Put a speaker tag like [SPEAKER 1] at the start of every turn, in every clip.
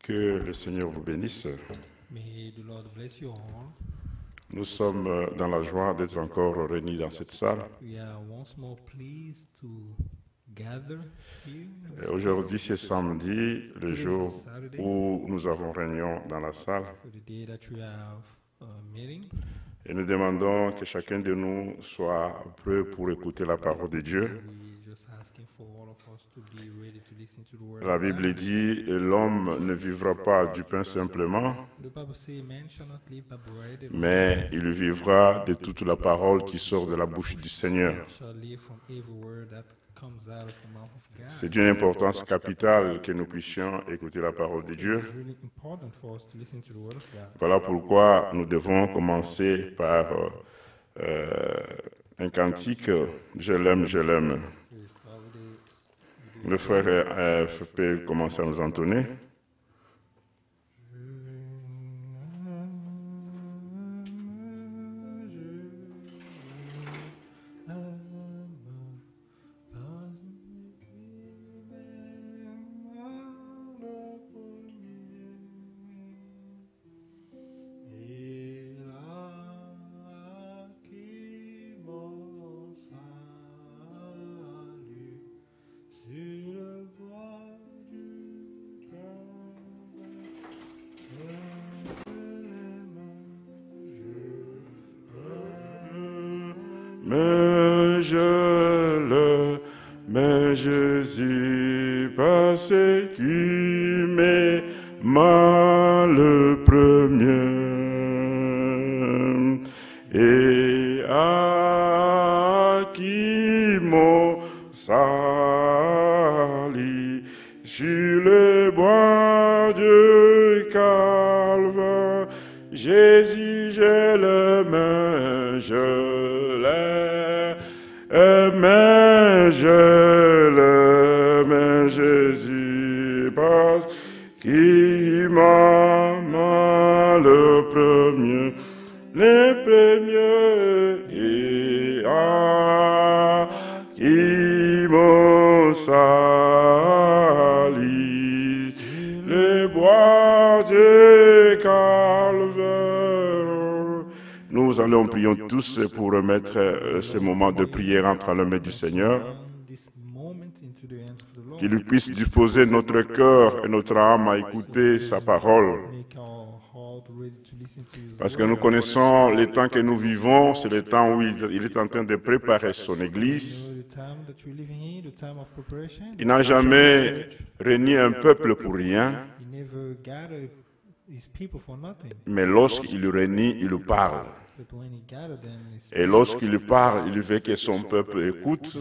[SPEAKER 1] Que le Seigneur vous bénisse.
[SPEAKER 2] May the Lord bless you all.
[SPEAKER 1] Nous sommes dans la joie d'être encore réunis dans cette salle.
[SPEAKER 2] We are once more pleased to gather here.
[SPEAKER 1] Aujourd'hui, c'est samedi, le jour où nous avons réunion dans la salle.
[SPEAKER 2] The day that we have a meeting.
[SPEAKER 1] Et nous demandons que chacun de nous soit prêt pour écouter la parole de Dieu.
[SPEAKER 2] We just asking for all of us to be ready to listen to the word.
[SPEAKER 1] La
[SPEAKER 2] of God.
[SPEAKER 1] Bible dit, l'homme ne vivra pas du pain simplement,
[SPEAKER 2] The Bible says, "Man shall not live by bread alone,
[SPEAKER 1] mais il vivra de toute la parole qui sort de la bouche du Seigneur.
[SPEAKER 2] but shall live from every word that comes out of the mouth of God."
[SPEAKER 1] C'est d'une importance capitale que nous puissions écouter la parole de Dieu.
[SPEAKER 2] It's really important for us to listen to the word of God.
[SPEAKER 1] Voilà pourquoi nous devons commencer par un cantique, je l'aime, je l'aime.
[SPEAKER 2] We start with
[SPEAKER 1] Le frère peut commencer à nous entonner. Mais Jésus, parce qui m'aima le premier, et à qui mon salut sur le bois du Calvaire. Jésus, je l'aime, je l'aime. Je l'aime, Jésus, parce qu'il m'aima le premier, et à qui mon salut, le bois du Calvaire. Nous allons prier tous pour remettre ce moment de prière entre les mains du Seigneur, qu'il lui puisse disposer notre cœur et notre âme à écouter sa parole. Parce que nous connaissons les temps que nous vivons, c'est le temps où il est en train de préparer son Église. Il n'a jamais réuni un peuple pour rien, mais lorsqu'il le réunit, il parle. Et lorsqu'il parle, il veut que son peuple écoute.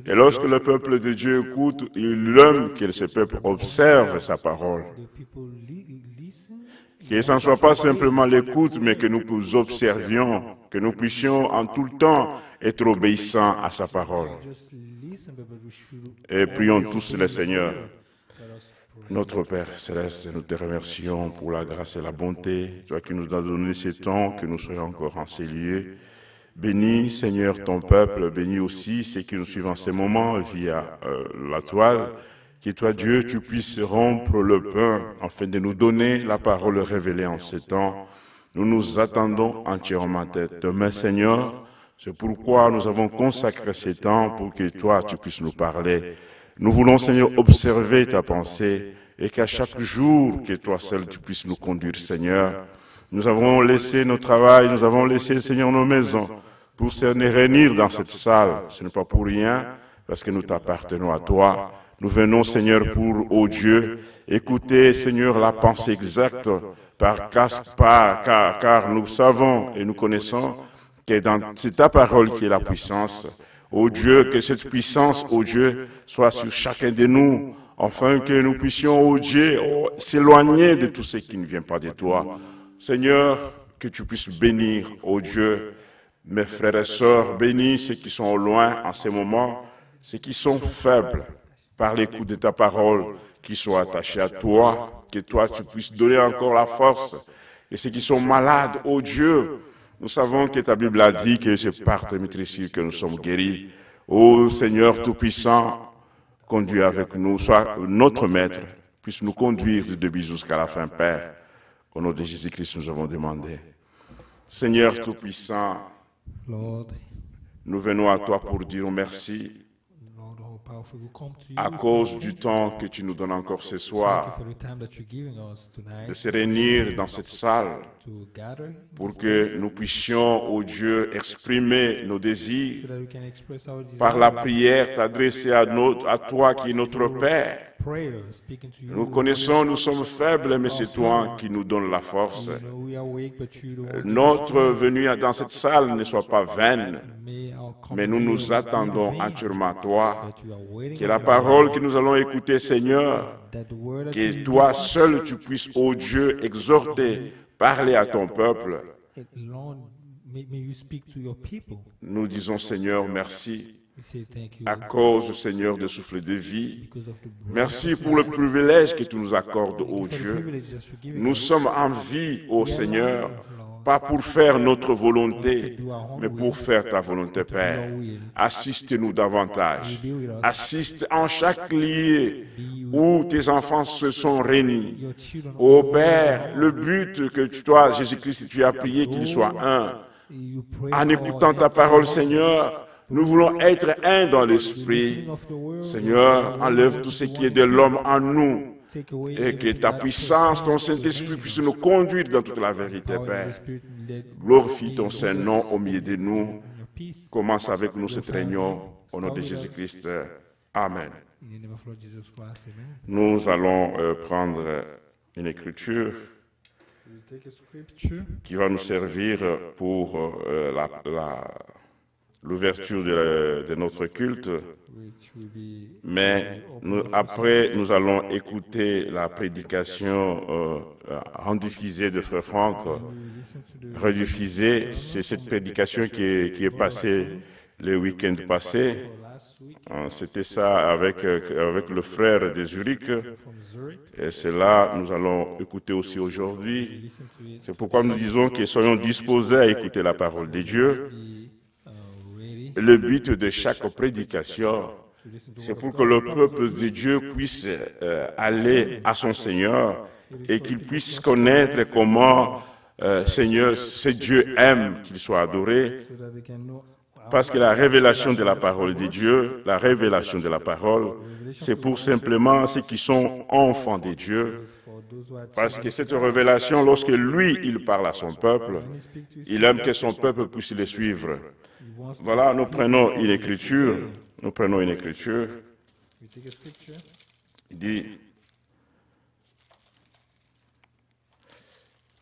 [SPEAKER 1] Et lorsque le peuple de Dieu écoute, il aime que ce peuple observe sa parole. Que ce ne soit pas simplement l'écoute, mais que nous observions, que nous puissions en tout le temps être obéissants à sa parole. Et prions tous le Seigneur. Notre Père Céleste, nous te remercions pour la grâce et la bonté, toi qui nous as donné ce temps, que nous soyons encore en ces lieux. Bénis, Seigneur, ton peuple, bénis aussi ceux qui nous suivent en ces moments via la toile. Que toi, Dieu, tu puisses rompre le pain afin de nous donner la parole révélée en ces temps. Nous nous attendons entièrement de main, Seigneur. C'est pourquoi nous avons consacré ces temps pour que toi, tu puisses nous parler. Nous voulons, Seigneur, observer ta pensée et qu'à chaque jour, que toi seul, tu puisses nous conduire, Seigneur. Nous avons laissé nos travails, nous avons laissé, Seigneur, nos maisons pour se réunir dans cette salle. Ce n'est pas pour rien, parce que nous t'appartenons à toi. Nous venons, Seigneur, pour, ô Dieu, écouter, Seigneur, la pensée exacte, car nous savons et nous connaissons que c'est ta parole qui est la puissance. Ô Dieu, que cette puissance, ô Dieu, soit sur chacun de nous, afin que nous puissions, ô Dieu, s'éloigner de tout ce qui ne vient pas de toi. Seigneur, que tu puisses bénir, ô Dieu, mes frères et sœurs, bénis ceux qui sont au loin en ce moment, ceux qui sont faibles par l'écoute de ta parole, qui soient attachés à toi, que toi tu puisses donner encore la force, et ceux qui sont malades, ô Dieu, nous savons que ta Bible a dit que c'est par tes maîtrises que nous sommes guéris. Ô Seigneur Tout-Puissant, conduis avec nous, sois notre maître, puisse nous conduire du début jusqu'à la fin, Père. Au nom de Jésus-Christ, nous avons demandé. Seigneur Tout-Puissant,
[SPEAKER 2] Lord,
[SPEAKER 1] nous venons à toi pour dire merci
[SPEAKER 2] Lord, all powerful, we come to you.
[SPEAKER 1] à cause du temps que tu nous donnes encore ce
[SPEAKER 2] Thank you
[SPEAKER 1] soir
[SPEAKER 2] for the time that you're giving us tonight
[SPEAKER 1] de se réunir dans cette salle
[SPEAKER 2] to gather
[SPEAKER 1] pour que nous puissions, ô Dieu, exprimer nos désirs
[SPEAKER 2] so that we can express our desire
[SPEAKER 1] par la prière, t'adresser à toi qui est notre Père.
[SPEAKER 2] prayer, speaking to you.
[SPEAKER 1] Nous connaissons, nous sommes faibles, mais c'est toi qui nous donnes la force.
[SPEAKER 2] We know we are weak, but you don't want
[SPEAKER 1] Notre venue dans cette salle ne soit pas vaine,
[SPEAKER 2] may our
[SPEAKER 1] mais nous nous attendons entièrement à toi.
[SPEAKER 2] that you are waiting
[SPEAKER 1] Que la parole que nous allons écouter, Seigneur,
[SPEAKER 2] that the word that
[SPEAKER 1] que toi seul tu puisses, ô Dieu, exhorter, parler à ton peuple.
[SPEAKER 2] Lord, may you speak to your people.
[SPEAKER 1] Nous disons, Seigneur, merci
[SPEAKER 2] We say thank you
[SPEAKER 1] à cause, Seigneur, de souffle de vie.
[SPEAKER 2] because of the
[SPEAKER 1] Merci pour le privilège que tu nous accordes, ô Dieu.
[SPEAKER 2] privilege that you're giving
[SPEAKER 1] Nous sommes en vie, ô Seigneur, pas pour faire notre volonté, mais pour faire ta volonté, Père. Assiste-nous davantage. Assiste en chaque lieu où tes enfants se sont réunis.
[SPEAKER 2] your children.
[SPEAKER 1] Ô Père, le but que toi, Jésus-Christ, tu as prié qu'il soit un.
[SPEAKER 2] You pray
[SPEAKER 1] En écoutant ta parole, Seigneur, nous voulons être un dans l'esprit.
[SPEAKER 2] of the world.
[SPEAKER 1] Seigneur, enlève tout ce qui est de l'homme en nous
[SPEAKER 2] Take away
[SPEAKER 1] et que ta puissance, ton Saint-Esprit puisse nous conduire dans toute la vérité, Père.
[SPEAKER 2] Spirit, let
[SPEAKER 1] Glorifie ton Saint-Nom au milieu de nous.
[SPEAKER 2] your peace
[SPEAKER 1] Commence avec nous cette réunion au nom de Jésus-Christ. Amen.
[SPEAKER 2] in the name of Lord Jesus Christ. Amen.
[SPEAKER 1] Nous allons prendre une écriture
[SPEAKER 2] We take a scripture
[SPEAKER 1] qui va nous servir pour l'ouverture de notre culte.
[SPEAKER 2] which will be
[SPEAKER 1] Mais après, nous allons écouter la prédication rediffusée de Frère Franck.
[SPEAKER 2] listen to the
[SPEAKER 1] Rediffusée, c'est cette prédication qui est passée le week-end passé.
[SPEAKER 2] last week
[SPEAKER 1] C'était ça avec le frère de Zurich.
[SPEAKER 2] from Zurich.
[SPEAKER 1] Et c'est là nous allons écouter aussi aujourd'hui.
[SPEAKER 2] Listen to it.
[SPEAKER 1] C'est pourquoi nous disons que soyons disposés à écouter la parole de Dieu.
[SPEAKER 2] Be ready
[SPEAKER 1] Le but de chaque prédication,
[SPEAKER 2] to listen to
[SPEAKER 1] c'est pour que le peuple de Dieu puisse aller à son Seigneur et qu'il puisse connaître comment Seigneur, ce Dieu aime qu'il soit adoré.
[SPEAKER 2] so that they can know
[SPEAKER 1] Parce que la révélation de la parole de Dieu, la révélation de la parole, c'est pour simplement ceux qui sont enfants de Dieu.
[SPEAKER 2] for those who are
[SPEAKER 1] Parce que cette révélation, lorsque lui, il parle à son peuple,
[SPEAKER 2] speak to
[SPEAKER 1] il aime que son peuple puisse le suivre.
[SPEAKER 2] he wants to
[SPEAKER 1] Voilà, nous prenons une écriture. Nous prenons une écriture.
[SPEAKER 2] we take a scripture.
[SPEAKER 1] Il dit,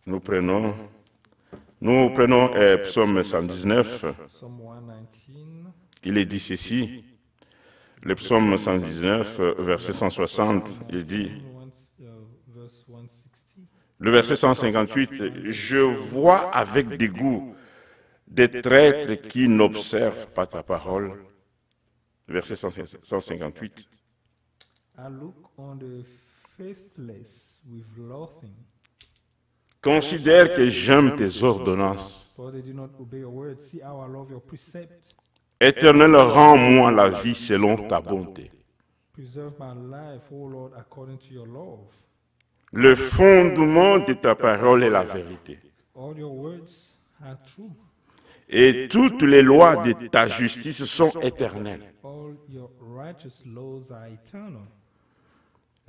[SPEAKER 1] nous prenons Psaume 119.
[SPEAKER 2] Psalm 119
[SPEAKER 1] Il est dit ceci, le Psaume 119, verset 160, il dit,
[SPEAKER 2] verse 160.
[SPEAKER 1] le verset 158, je vois avec dégoût des traîtres qui n'observent pas ta parole. Verset 158.
[SPEAKER 2] I look on the faithless with loathing,
[SPEAKER 1] Considère que j'aime tes ordonnances.
[SPEAKER 2] for they do not obey your word. See how I love your precepts.
[SPEAKER 1] Éternel, rends-moi la vie selon ta bonté.
[SPEAKER 2] Preserve my life, O Lord, according to your love.
[SPEAKER 1] Le fondement de ta parole est la vérité.
[SPEAKER 2] All your words are true.
[SPEAKER 1] Et toutes les lois de ta justice sont éternelles.
[SPEAKER 2] All your righteous laws are eternal.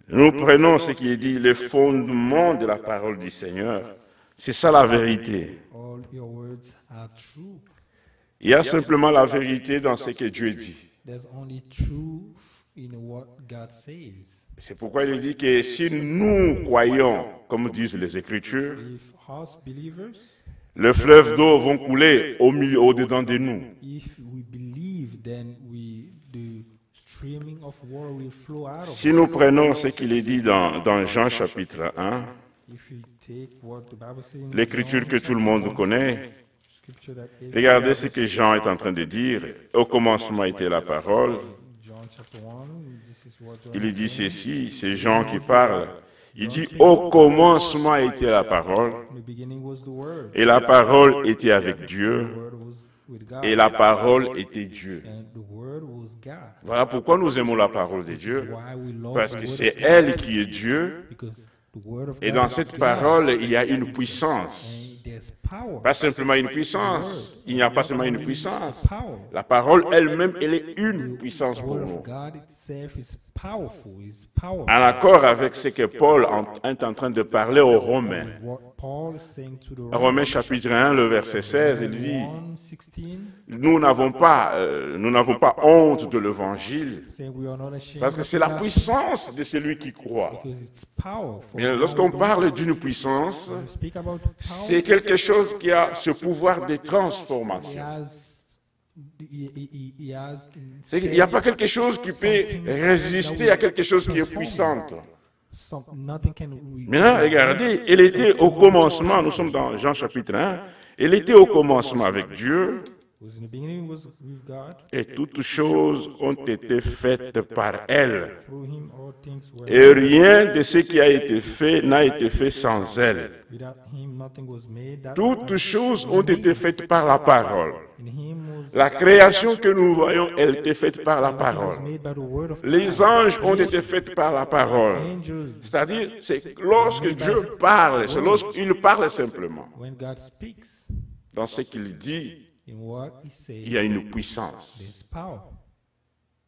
[SPEAKER 1] Nous prenons ce qui est dit, le fondement de la parole du Seigneur. C'est ça la vérité.
[SPEAKER 2] All your words are true.
[SPEAKER 1] Il y a simplement la vérité dans ce que Dieu dit.
[SPEAKER 2] There's only truth in what God says.
[SPEAKER 1] C'est pourquoi il dit que si nous croyons, comme disent les Écritures,
[SPEAKER 2] If us believers,
[SPEAKER 1] le fleuve d'eau vont couler au-dedans de nous.
[SPEAKER 2] if we believe, then the streaming of water will flow out of us.
[SPEAKER 1] Si nous prenons ce qu'il est dit dans Jean chapitre 1,
[SPEAKER 2] If we take what the Bible says in
[SPEAKER 1] l'écriture
[SPEAKER 2] John
[SPEAKER 1] que tout le monde connaît,
[SPEAKER 2] scripture that
[SPEAKER 1] regardez ce que Jean est en train de dire. Au commencement était la parole.
[SPEAKER 2] John chapter 1, this is what John
[SPEAKER 1] Il dit ceci, c'est Jean qui parle. Il dit, au commencement était la parole,
[SPEAKER 2] in the beginning was the word.
[SPEAKER 1] et la parole était avec Dieu,
[SPEAKER 2] The word was with God.
[SPEAKER 1] Et la parole était Dieu.
[SPEAKER 2] And the Word was God.
[SPEAKER 1] Voilà pourquoi nous aimons la parole de Dieu.
[SPEAKER 2] Why we love
[SPEAKER 1] Parce
[SPEAKER 2] the
[SPEAKER 1] que
[SPEAKER 2] Word
[SPEAKER 1] c'est
[SPEAKER 2] of God.
[SPEAKER 1] elle qui est Dieu.
[SPEAKER 2] Because the Word of
[SPEAKER 1] Et
[SPEAKER 2] God
[SPEAKER 1] dans
[SPEAKER 2] is
[SPEAKER 1] cette
[SPEAKER 2] God.
[SPEAKER 1] parole, il y a une puissance.
[SPEAKER 2] And there's power.
[SPEAKER 1] Pas simplement une puissance. Il n'y a pas seulement une puissance.
[SPEAKER 2] Power.
[SPEAKER 1] La parole elle-même, elle est une
[SPEAKER 2] The
[SPEAKER 1] puissance pour
[SPEAKER 2] Word
[SPEAKER 1] nous.
[SPEAKER 2] of God itself is powerful. It's powerful.
[SPEAKER 1] En accord avec ce que Paul est en train de parler aux Romains.
[SPEAKER 2] What Paul is saying to the
[SPEAKER 1] Romains chapitre 1, le verset 16, il dit,
[SPEAKER 2] 1:16,
[SPEAKER 1] nous n'avons pas honte de l'évangile,
[SPEAKER 2] saying we are not ashamed
[SPEAKER 1] parce que
[SPEAKER 2] of
[SPEAKER 1] c'est
[SPEAKER 2] the
[SPEAKER 1] la
[SPEAKER 2] gospel
[SPEAKER 1] puissance de celui qui croit.
[SPEAKER 2] because it's powerful.
[SPEAKER 1] Mais lorsqu'on parle d'une puissance,
[SPEAKER 2] When we speak about
[SPEAKER 1] c'est
[SPEAKER 2] power,
[SPEAKER 1] quelque chose qui a ce pouvoir de
[SPEAKER 2] he
[SPEAKER 1] transformation.
[SPEAKER 2] has, he has
[SPEAKER 1] Il n'y a pas quelque chose qui peut résister à quelque chose qui est puissant.
[SPEAKER 2] nothing can
[SPEAKER 1] Maintenant, regardez, il était au commencement, nous sommes dans Jean chapitre 1, il était au commencement avec Dieu,
[SPEAKER 2] was in the beginning was with God.
[SPEAKER 1] et toutes choses ont été faites par elle.
[SPEAKER 2] Through him all things were
[SPEAKER 1] Et rien de ce qui a été fait n'a été fait sans elle.
[SPEAKER 2] without him nothing was made. That
[SPEAKER 1] Toutes choses ont été faites par la parole.
[SPEAKER 2] in him was
[SPEAKER 1] La création que nous voyons, elle était faite par la parole.
[SPEAKER 2] made by the word of
[SPEAKER 1] Les anges ont été faits par la parole.
[SPEAKER 2] angels.
[SPEAKER 1] C'est-à-dire, c'est lorsque Dieu parle, c'est lorsqu'il parle simplement.
[SPEAKER 2] When God speaks,
[SPEAKER 1] Dans ce qu'il dit,
[SPEAKER 2] in what he says,
[SPEAKER 1] il y a une puissance.
[SPEAKER 2] there's power.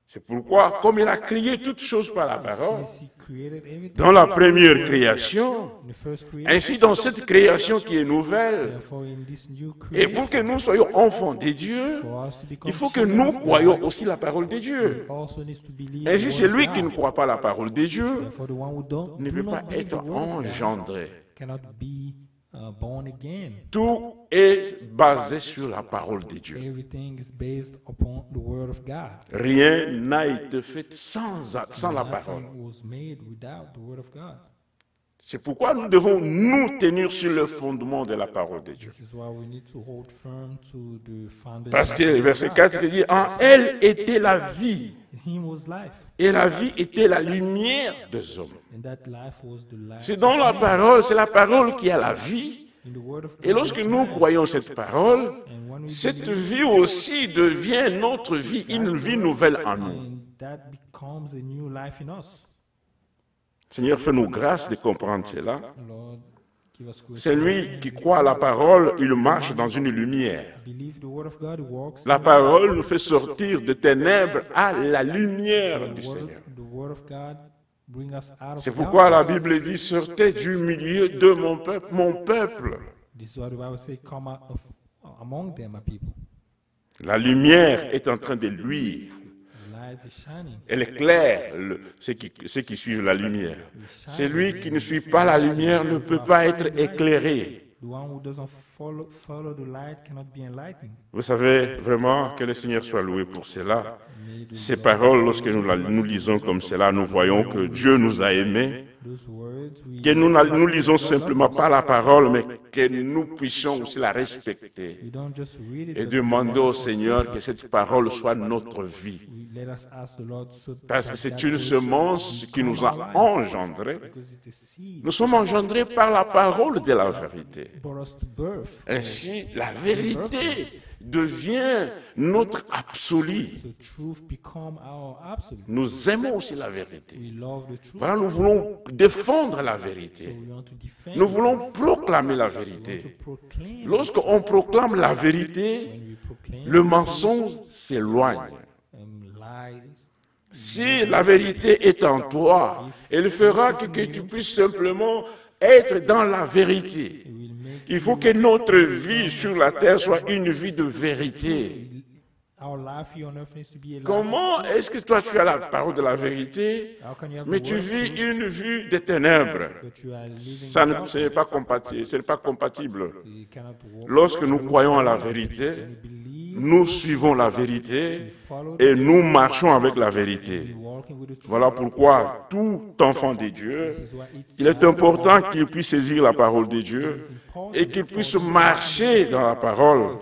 [SPEAKER 1] C'est pourquoi, comme il a créé toutes choses par la parole,
[SPEAKER 2] Since he created everything
[SPEAKER 1] dans la première création,
[SPEAKER 2] in the first creation,
[SPEAKER 1] ainsi dans cette création qui est nouvelle,
[SPEAKER 2] therefore in this new
[SPEAKER 1] et
[SPEAKER 2] creation,
[SPEAKER 1] pour que nous soyons enfants de Dieu,
[SPEAKER 2] for us to become
[SPEAKER 1] il faut que
[SPEAKER 2] children
[SPEAKER 1] nous
[SPEAKER 2] of God,
[SPEAKER 1] croyions aussi la parole de Dieu.
[SPEAKER 2] also needs to believe
[SPEAKER 1] Ainsi,
[SPEAKER 2] the
[SPEAKER 1] c'est
[SPEAKER 2] word of
[SPEAKER 1] lui qui ne
[SPEAKER 2] God.
[SPEAKER 1] croit pas la parole de Dieu
[SPEAKER 2] Therefore, the one who
[SPEAKER 1] ne
[SPEAKER 2] do
[SPEAKER 1] peut
[SPEAKER 2] not
[SPEAKER 1] pas
[SPEAKER 2] believe
[SPEAKER 1] être
[SPEAKER 2] the word of God
[SPEAKER 1] engendré.
[SPEAKER 2] cannot be born again.
[SPEAKER 1] Tout est basé sur la parole de Dieu.
[SPEAKER 2] Everything is based upon the word of God.
[SPEAKER 1] Rien n'a été fait sans la parole.
[SPEAKER 2] Nothing was made without the word of God.
[SPEAKER 1] C'est pourquoi nous devons nous tenir sur le fondement de la parole de Dieu.
[SPEAKER 2] This is why we need to hold firm to the foundation.
[SPEAKER 1] Parce que verset 4 dit, en elle était la vie,
[SPEAKER 2] In him was life,
[SPEAKER 1] et la vie était la lumière des hommes.
[SPEAKER 2] and that life was the life.
[SPEAKER 1] C'est dans la parole, c'est la parole qui a la vie.
[SPEAKER 2] In the word of God.
[SPEAKER 1] Et lorsque nous croyons cette parole,
[SPEAKER 2] And when we
[SPEAKER 1] cette vie aussi devient notre vie, une vie nouvelle en nous.
[SPEAKER 2] and that becomes a new life in us.
[SPEAKER 1] Seigneur, fais-nous grâce de comprendre cela.
[SPEAKER 2] Lord, give us grace.
[SPEAKER 1] C'est lui qui croit à la parole, il marche dans une lumière.
[SPEAKER 2] Believe the word of God works.
[SPEAKER 1] La parole nous fait sortir de ténèbres à la lumière du Seigneur.
[SPEAKER 2] The word of God bring us out of
[SPEAKER 1] C'est pourquoi la
[SPEAKER 2] darkness.
[SPEAKER 1] Bible dit, sortez du milieu de mon peuple, mon peuple.
[SPEAKER 2] This is what the Bible says, come out of among them, my people.
[SPEAKER 1] La lumière est en train de luire.
[SPEAKER 2] The light is shining.
[SPEAKER 1] Elle éclaire ceux qui suivent la lumière. Celui qui ne suit pas la lumière ne peut pas être éclairé.
[SPEAKER 2] The one who doesn't follow the light cannot be enlightened.
[SPEAKER 1] Vous savez vraiment que le Seigneur soit loué pour cela. Ces paroles, lorsque nous lisons comme cela, nous voyons que Dieu nous a aimés,
[SPEAKER 2] Those words,
[SPEAKER 1] que nous lisons simplement pas la parole, mais que nous puissions aussi la respecter
[SPEAKER 2] we don't just read it,
[SPEAKER 1] et
[SPEAKER 2] but
[SPEAKER 1] demander au Seigneur que cette parole soit notre vie.
[SPEAKER 2] let us ask the Lord so
[SPEAKER 1] Parce que
[SPEAKER 2] that
[SPEAKER 1] c'est
[SPEAKER 2] that
[SPEAKER 1] une
[SPEAKER 2] will
[SPEAKER 1] semence qui nous a engendrés.
[SPEAKER 2] because it's a seed
[SPEAKER 1] Nous sommes engendrés par la parole de la vérité.
[SPEAKER 2] brought us to birth.
[SPEAKER 1] Ainsi, la vérité devient notre absolu.
[SPEAKER 2] So truth become our absolute.
[SPEAKER 1] Nous aimons aussi la vérité.
[SPEAKER 2] We love the truth.
[SPEAKER 1] Voilà, nous voulons défendre la vérité.
[SPEAKER 2] We want to defend.
[SPEAKER 1] Nous voulons proclamer la vérité.
[SPEAKER 2] Proclaim.
[SPEAKER 1] Lorsqu'on proclame la vérité,
[SPEAKER 2] When we proclaim
[SPEAKER 1] le mensonge s'éloigne.
[SPEAKER 2] lies,
[SPEAKER 1] Si la vérité est en toi, elle fera que tu puisses simplement être dans la vérité.
[SPEAKER 2] it will make
[SPEAKER 1] Il faut que notre vie sur la terre soit une vie de vérité.
[SPEAKER 2] our life here on earth needs to be a life.
[SPEAKER 1] Comment est-ce que toi tu as la parole de la vérité,
[SPEAKER 2] How can you have
[SPEAKER 1] mais
[SPEAKER 2] the
[SPEAKER 1] tu
[SPEAKER 2] word
[SPEAKER 1] vis une vie de ténèbres?
[SPEAKER 2] but you are living
[SPEAKER 1] Ce n'est pas compatible. Ce n'est pas compatible.
[SPEAKER 2] you cannot walk
[SPEAKER 1] Lorsque nous croyons à la vérité,
[SPEAKER 2] believe
[SPEAKER 1] nous suivons la vérité et nous marchons avec la vérité.
[SPEAKER 2] walking with the truth.
[SPEAKER 1] Voilà pourquoi tout enfant de Dieu, il est important qu'il puisse saisir la parole de Dieu et qu'il puisse marcher dans la parole.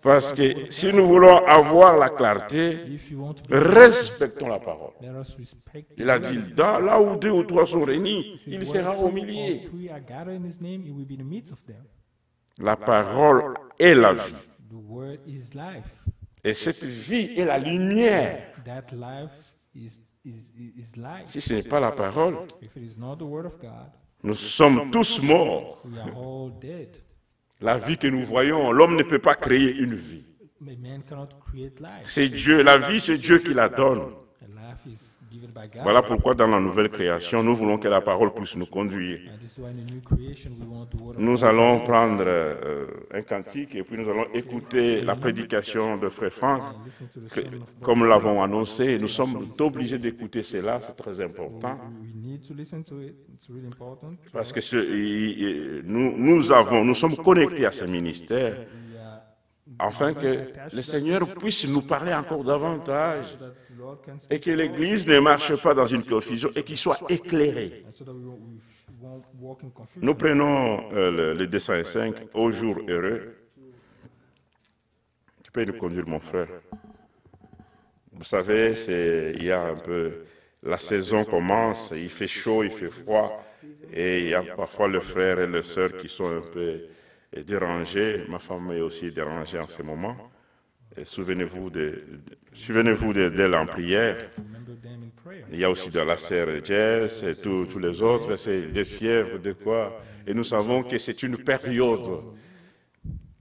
[SPEAKER 1] Parce que si nous voulons avoir la clarté,
[SPEAKER 2] If you want to be,
[SPEAKER 1] respectons la parole.
[SPEAKER 2] let us respect
[SPEAKER 1] Il a dit, là où 2 ou 3 sont réunis, il sera au milieu.
[SPEAKER 2] three are gathered in his name, he will be in the midst of them.
[SPEAKER 1] La parole est la vie.
[SPEAKER 2] The The word is life.
[SPEAKER 1] Et cette vie est la lumière.
[SPEAKER 2] That life is life.
[SPEAKER 1] Si ce n'est pas la parole,
[SPEAKER 2] If it is not the word of God,
[SPEAKER 1] nous sommes tous morts.
[SPEAKER 2] we are all dead.
[SPEAKER 1] La vie que nous voyons, l'homme ne peut pas créer une vie.
[SPEAKER 2] Man cannot create life.
[SPEAKER 1] C'est Dieu, la vie, c'est Dieu qui la donne.
[SPEAKER 2] And life is given by God.
[SPEAKER 1] Voilà pourquoi dans la nouvelle création, nous voulons que la parole puisse nous conduire.
[SPEAKER 2] And this is why in the new creation we want the word of
[SPEAKER 1] Nous
[SPEAKER 2] God.
[SPEAKER 1] allons prendre un cantique et puis nous allons écouter la prédication de Frère Franck.
[SPEAKER 2] Listen to the
[SPEAKER 1] Que-
[SPEAKER 2] sermon of God.
[SPEAKER 1] Comme nous l'avons annoncé, nous sommes obligés d'écouter cela, c'est très important.
[SPEAKER 2] We need to listen to it. It's really important.
[SPEAKER 1] Parce que nous sommes connectés à ce ministère
[SPEAKER 2] We are
[SPEAKER 1] afin que le Seigneur puisse nous parler encore davantage
[SPEAKER 2] that the Lord can speak
[SPEAKER 1] et que l'Église ne marche pas dans une confusion et qu'il soit éclairé.
[SPEAKER 2] and so that we won't walk in confusion.
[SPEAKER 1] Nous prenons le dessin 5, au jour heureux. Tu peux nous conduire, mon frère. Vous savez, il y a un peu, la saison commence, il fait chaud, il fait froid, et il y a parfois le frère et les sœurs qui sont un peu dérangés. Ma femme est aussi dérangée en ce moment. Et souvenez-vous d'elle en prière.
[SPEAKER 2] Remember them in prayer.
[SPEAKER 1] Il y a aussi de la sœur Jess et tous les autres, c'est des fièvres, de quoi. Et nous savons que c'est une période.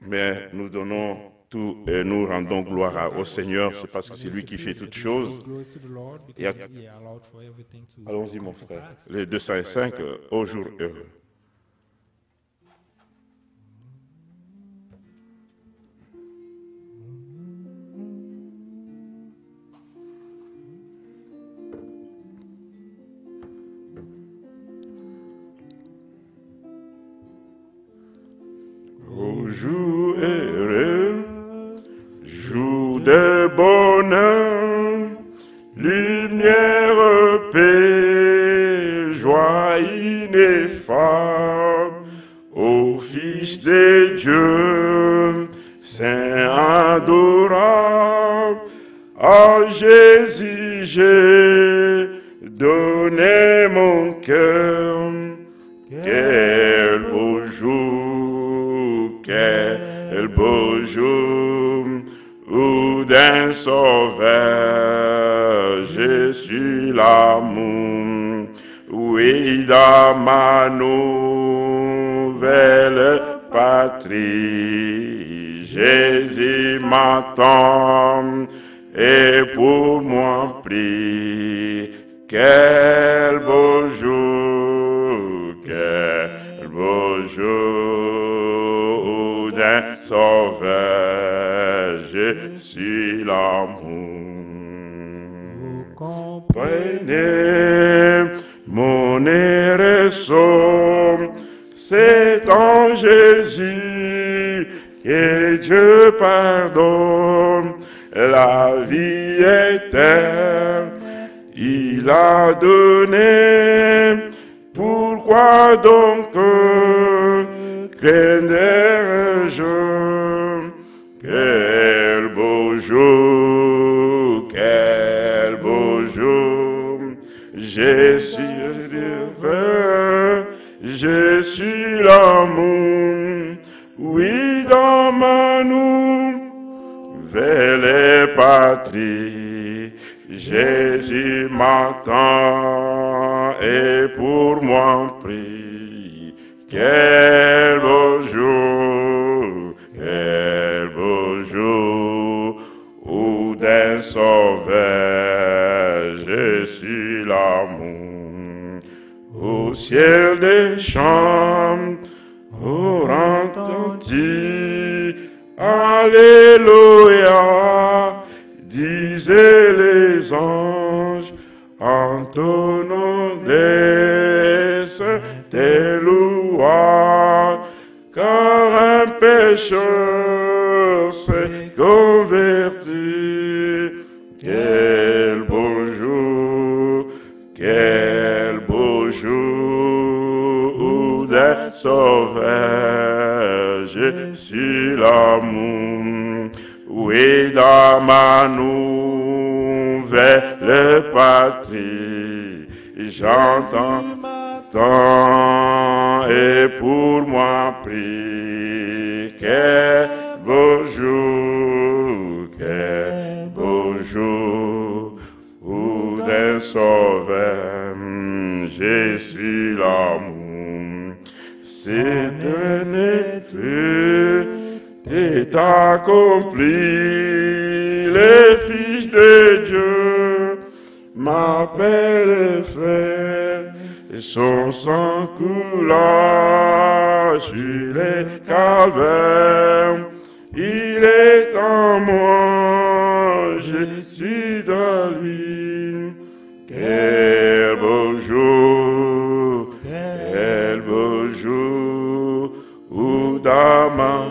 [SPEAKER 1] Mais nous donnons tout et nous rendons gloire au Seigneur, c'est parce que c'est lui qui fait toutes choses.
[SPEAKER 2] Glory to the Lord
[SPEAKER 1] Et à-
[SPEAKER 2] because He allowed for everything to
[SPEAKER 1] Allons-y,
[SPEAKER 2] come
[SPEAKER 1] mon
[SPEAKER 2] to
[SPEAKER 1] frère.
[SPEAKER 2] pass.
[SPEAKER 1] Les 205 au jour heureux. Au jour heureux, jour de bonheur, lumière, paix, joie ineffable, au Fils de Dieu, Saint adorable, à Jésus j'ai donné mon cœur. Quel beau jour, quel beau jour, où d'un sauveur je suis l'amour. Oui, dans ma nouvelle patrie, Jésus m'attend et pour moi prie. Quel beau jour, quel beau jour d'un sauveur, je suis l'amour. Comprenez mon RSO, c'est en Jésus que Dieu pardonne la vie éternelle. Il a donné, pourquoi donc craindrais-je? Quel beau jour, quel beau jour, je suis rêveur, je suis l'amour, oui, dans ma nouvelle patrie. Jésus m'attend et pour moi prie. Quel beau jour, où d'un sauveur je suis l'amour. Au ciel des champs, au retentit, Alléluia. Disaient les anges, entonnons des saintes louanges, car un pécheur s'est converti. Quel beau jour, où d'un sauveur je suis l'amour. Oui, dans ma nouvelle patrie, j'entends et pour moi prie. Quel beau jour, quel beau jour, où d'un sauveur, je suis l'amour. C'est un effet, est accompli, les fils de Dieu m'appellent frère, et son sang coula sur les calvaires. Il est en moi, je suis dans lui. Quel beau jour, quel beau jour, où dans ma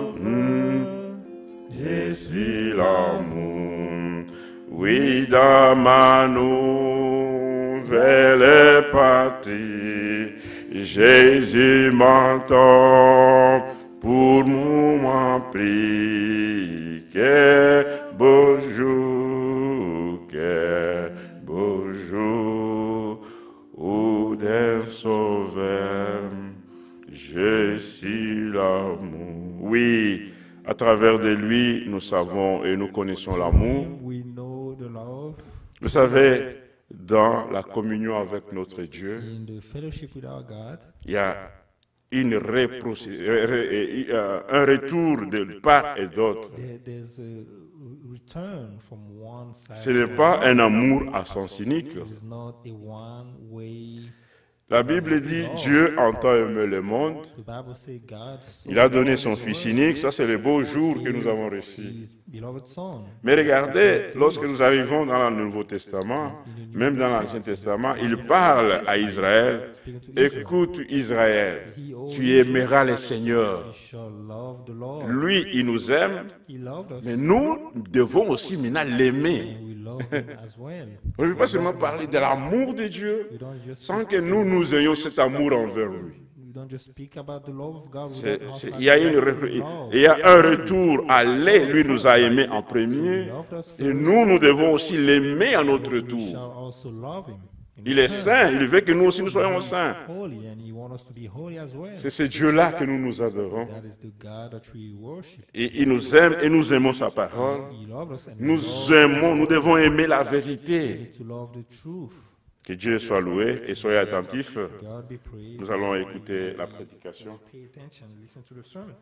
[SPEAKER 1] je suis l'amour. Oui, dans ma nouvelle partie, Jésus m'entend pour mon prix. Quel beau jour, quel beau jour, où d'un sauveur, je suis l'amour. Oui, à travers de lui, nous savons et nous connaissons l'amour.
[SPEAKER 2] We know the love.
[SPEAKER 1] Vous savez, dans la communion avec notre Dieu,
[SPEAKER 2] In the fellowship with our God,
[SPEAKER 1] il y a un retour de part et d'autre.
[SPEAKER 2] there's a return from one side.
[SPEAKER 1] Ce n'est pas un amour à sens unique.
[SPEAKER 2] It is not a one-way.
[SPEAKER 1] La Bible dit, Dieu entend aimer le monde.
[SPEAKER 2] The Bible says God so
[SPEAKER 1] Il a donné
[SPEAKER 2] loved
[SPEAKER 1] son
[SPEAKER 2] the
[SPEAKER 1] Fils
[SPEAKER 2] world,
[SPEAKER 1] unique. Ça, c'est le beau jour que nous avons reçu.
[SPEAKER 2] His beloved Son.
[SPEAKER 1] Mais regardez, lorsque nous arrivons dans le Nouveau Testament, même dans l'Ancien Testament, il parle à Israël. Écoute Israël, tu aimeras le Seigneur.
[SPEAKER 2] We shall love the Lord.
[SPEAKER 1] Lui, il nous aime,
[SPEAKER 2] He loved us,
[SPEAKER 1] mais nous devons aussi maintenant l'aimer.
[SPEAKER 2] and we love him as well.
[SPEAKER 1] On ne peut pas seulement parler de l'amour de Dieu
[SPEAKER 2] We don't just
[SPEAKER 1] sans que nous ayons cet amour envers lui.
[SPEAKER 2] we don't just speak about the love of God.
[SPEAKER 1] Il y a un retour à l'est. Lui nous a aimés en premier. Et nous devons aussi l'aimer à notre
[SPEAKER 2] We
[SPEAKER 1] tour.
[SPEAKER 2] shall also love him.
[SPEAKER 1] Il est saint. Il veut que nous aussi nous soyons saints.
[SPEAKER 2] Holy, and he wants us to be holy as well.
[SPEAKER 1] C'est ce Dieu-là que nous adorons.
[SPEAKER 2] That is the God that we worship.
[SPEAKER 1] Et il nous aime et nous aimons sa parole.
[SPEAKER 2] He loved us, and
[SPEAKER 1] Nous aimons, nous devons aimer la vérité.
[SPEAKER 2] we to love the truth.
[SPEAKER 1] Que Dieu soit loué et soyez attentifs.
[SPEAKER 2] God be praised.
[SPEAKER 1] Nous allons écouter la prédication.
[SPEAKER 2] Pay attention. Listen to the sermon.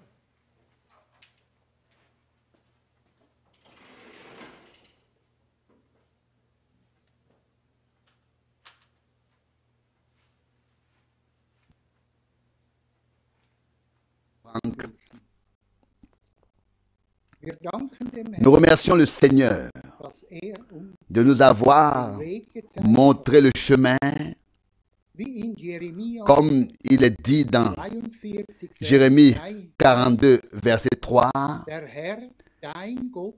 [SPEAKER 3] Wir danken dem
[SPEAKER 4] Nous
[SPEAKER 3] Herrn,
[SPEAKER 4] remercions le Seigneur
[SPEAKER 3] dass uns
[SPEAKER 4] de nous avoir
[SPEAKER 3] den Weg gezeigt hat,
[SPEAKER 4] montré le chemin,
[SPEAKER 3] wie in Jeremia
[SPEAKER 4] comme il est dit dans
[SPEAKER 3] 43, Vers
[SPEAKER 4] Jérémie
[SPEAKER 3] 3,
[SPEAKER 4] 42, verset 3,
[SPEAKER 3] der Herr, dein Gott,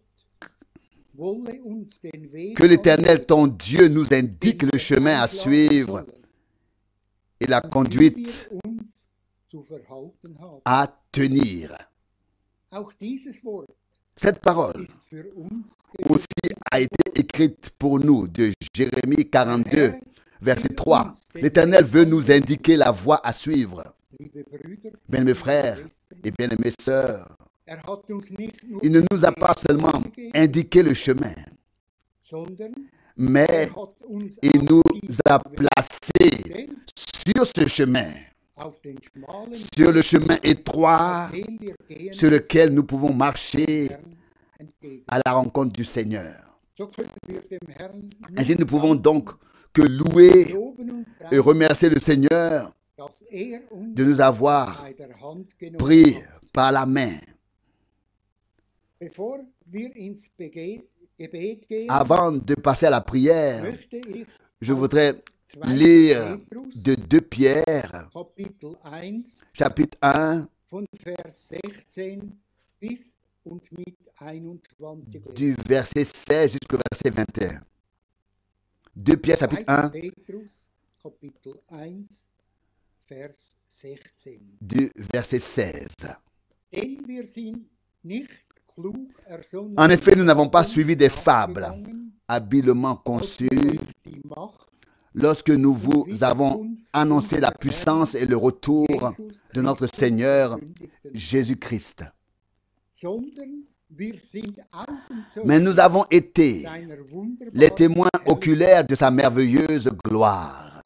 [SPEAKER 3] wolle uns den Weg
[SPEAKER 4] que l'Éternel, ton Dieu, nous indique le chemin à suivre et la conduite
[SPEAKER 3] wie wir uns zu verhalten haben.
[SPEAKER 4] à tenir.
[SPEAKER 3] Auch dieses Wort
[SPEAKER 4] Cette parole
[SPEAKER 3] ist für uns
[SPEAKER 4] aussi a été écrite pour nous de Jérémie 42, verset 3. L'Éternel veut nous indiquer la voie à suivre.
[SPEAKER 3] liebe Brüder.
[SPEAKER 4] Bien-aimés frères et bien-aimées sœurs,
[SPEAKER 3] Er hat uns nicht nur
[SPEAKER 4] il ne nous a pas seulement indiqué le chemin,
[SPEAKER 3] sondern
[SPEAKER 4] mais
[SPEAKER 3] hat uns
[SPEAKER 4] il
[SPEAKER 3] auch
[SPEAKER 4] nous
[SPEAKER 3] diesen
[SPEAKER 4] a
[SPEAKER 3] Weg
[SPEAKER 4] placés
[SPEAKER 3] gestellt,
[SPEAKER 4] sur ce chemin,
[SPEAKER 3] auf den schmalen
[SPEAKER 4] sur le chemin étroit
[SPEAKER 3] den wir gehen
[SPEAKER 4] sur lequel nous pouvons marcher
[SPEAKER 3] Herrn entgegen.
[SPEAKER 4] à la rencontre du Seigneur.
[SPEAKER 3] So können wir dem Herrn
[SPEAKER 4] Ainsi, nous pouvons donc que louer
[SPEAKER 3] loben und
[SPEAKER 4] et
[SPEAKER 3] preisen,
[SPEAKER 4] remercier le Seigneur
[SPEAKER 3] dass er uns
[SPEAKER 4] de nous avoir
[SPEAKER 3] bei der Hand genommen
[SPEAKER 4] pris
[SPEAKER 3] hat.
[SPEAKER 4] par la main.
[SPEAKER 3] Bevor wir ins Gebet gehen,
[SPEAKER 4] Avant de passer à la prière,
[SPEAKER 3] möchte ich
[SPEAKER 4] je voudrais
[SPEAKER 3] 2.
[SPEAKER 4] lire
[SPEAKER 3] Petrus,
[SPEAKER 4] de 2 Pierre,
[SPEAKER 3] Kapitel 1,
[SPEAKER 4] chapitre 1,
[SPEAKER 3] von Vers 16 bis und mit 21 lesen.
[SPEAKER 4] du verset 16 jusqu'au verset 21. 2 Pierre, chapitre
[SPEAKER 3] 2.
[SPEAKER 4] 1,
[SPEAKER 3] Petrus, Kapitel 1, Vers 16.
[SPEAKER 4] du verset 16.
[SPEAKER 3] Denn wir sind nicht klug ersonnen,
[SPEAKER 4] En effet, nous n'avons pas suivi des fables
[SPEAKER 3] abgegangen,
[SPEAKER 4] habilement
[SPEAKER 3] als
[SPEAKER 4] conçues
[SPEAKER 3] wir euch die Macht
[SPEAKER 4] lorsque nous vous avons annoncé la puissance et le retour de notre Seigneur Jésus-Christ.
[SPEAKER 3] sondern wir sind
[SPEAKER 4] mais nous avons été
[SPEAKER 3] seiner
[SPEAKER 4] les
[SPEAKER 3] wunderbaren
[SPEAKER 4] témoins oculaires de sa merveilleuse gloire.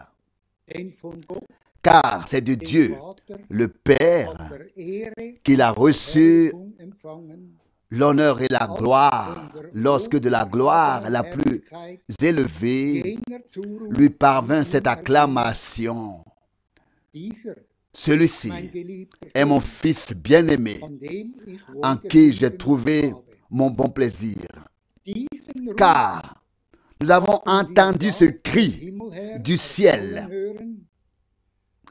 [SPEAKER 3] denn von Gott,
[SPEAKER 4] Car c'est de
[SPEAKER 3] dem
[SPEAKER 4] Dieu,
[SPEAKER 3] Vater,
[SPEAKER 4] le Père,
[SPEAKER 3] hat er Ehre
[SPEAKER 4] qu'il a reçu
[SPEAKER 3] Herrlichung empfangen,
[SPEAKER 4] l'honneur et la gloire, lorsque de la gloire la plus élevée
[SPEAKER 3] jener Zuruf
[SPEAKER 4] lui parvint
[SPEAKER 3] ist
[SPEAKER 4] cette
[SPEAKER 3] nun
[SPEAKER 4] acclamation.
[SPEAKER 3] dieser,
[SPEAKER 4] Celui-ci
[SPEAKER 3] mein geliebter
[SPEAKER 4] est mon
[SPEAKER 3] Sohn,
[SPEAKER 4] fils bien-aimé,
[SPEAKER 3] an dem ich
[SPEAKER 4] en qui j'ai
[SPEAKER 3] wohlgefallen
[SPEAKER 4] trouvé
[SPEAKER 3] habe.
[SPEAKER 4] mon bon plaisir.
[SPEAKER 3] Diesen Ruf
[SPEAKER 4] Car nous avons
[SPEAKER 3] haben wir
[SPEAKER 4] entendu ce
[SPEAKER 3] vom
[SPEAKER 4] cri
[SPEAKER 3] Himmel her
[SPEAKER 4] du ciel
[SPEAKER 3] erschallen hören,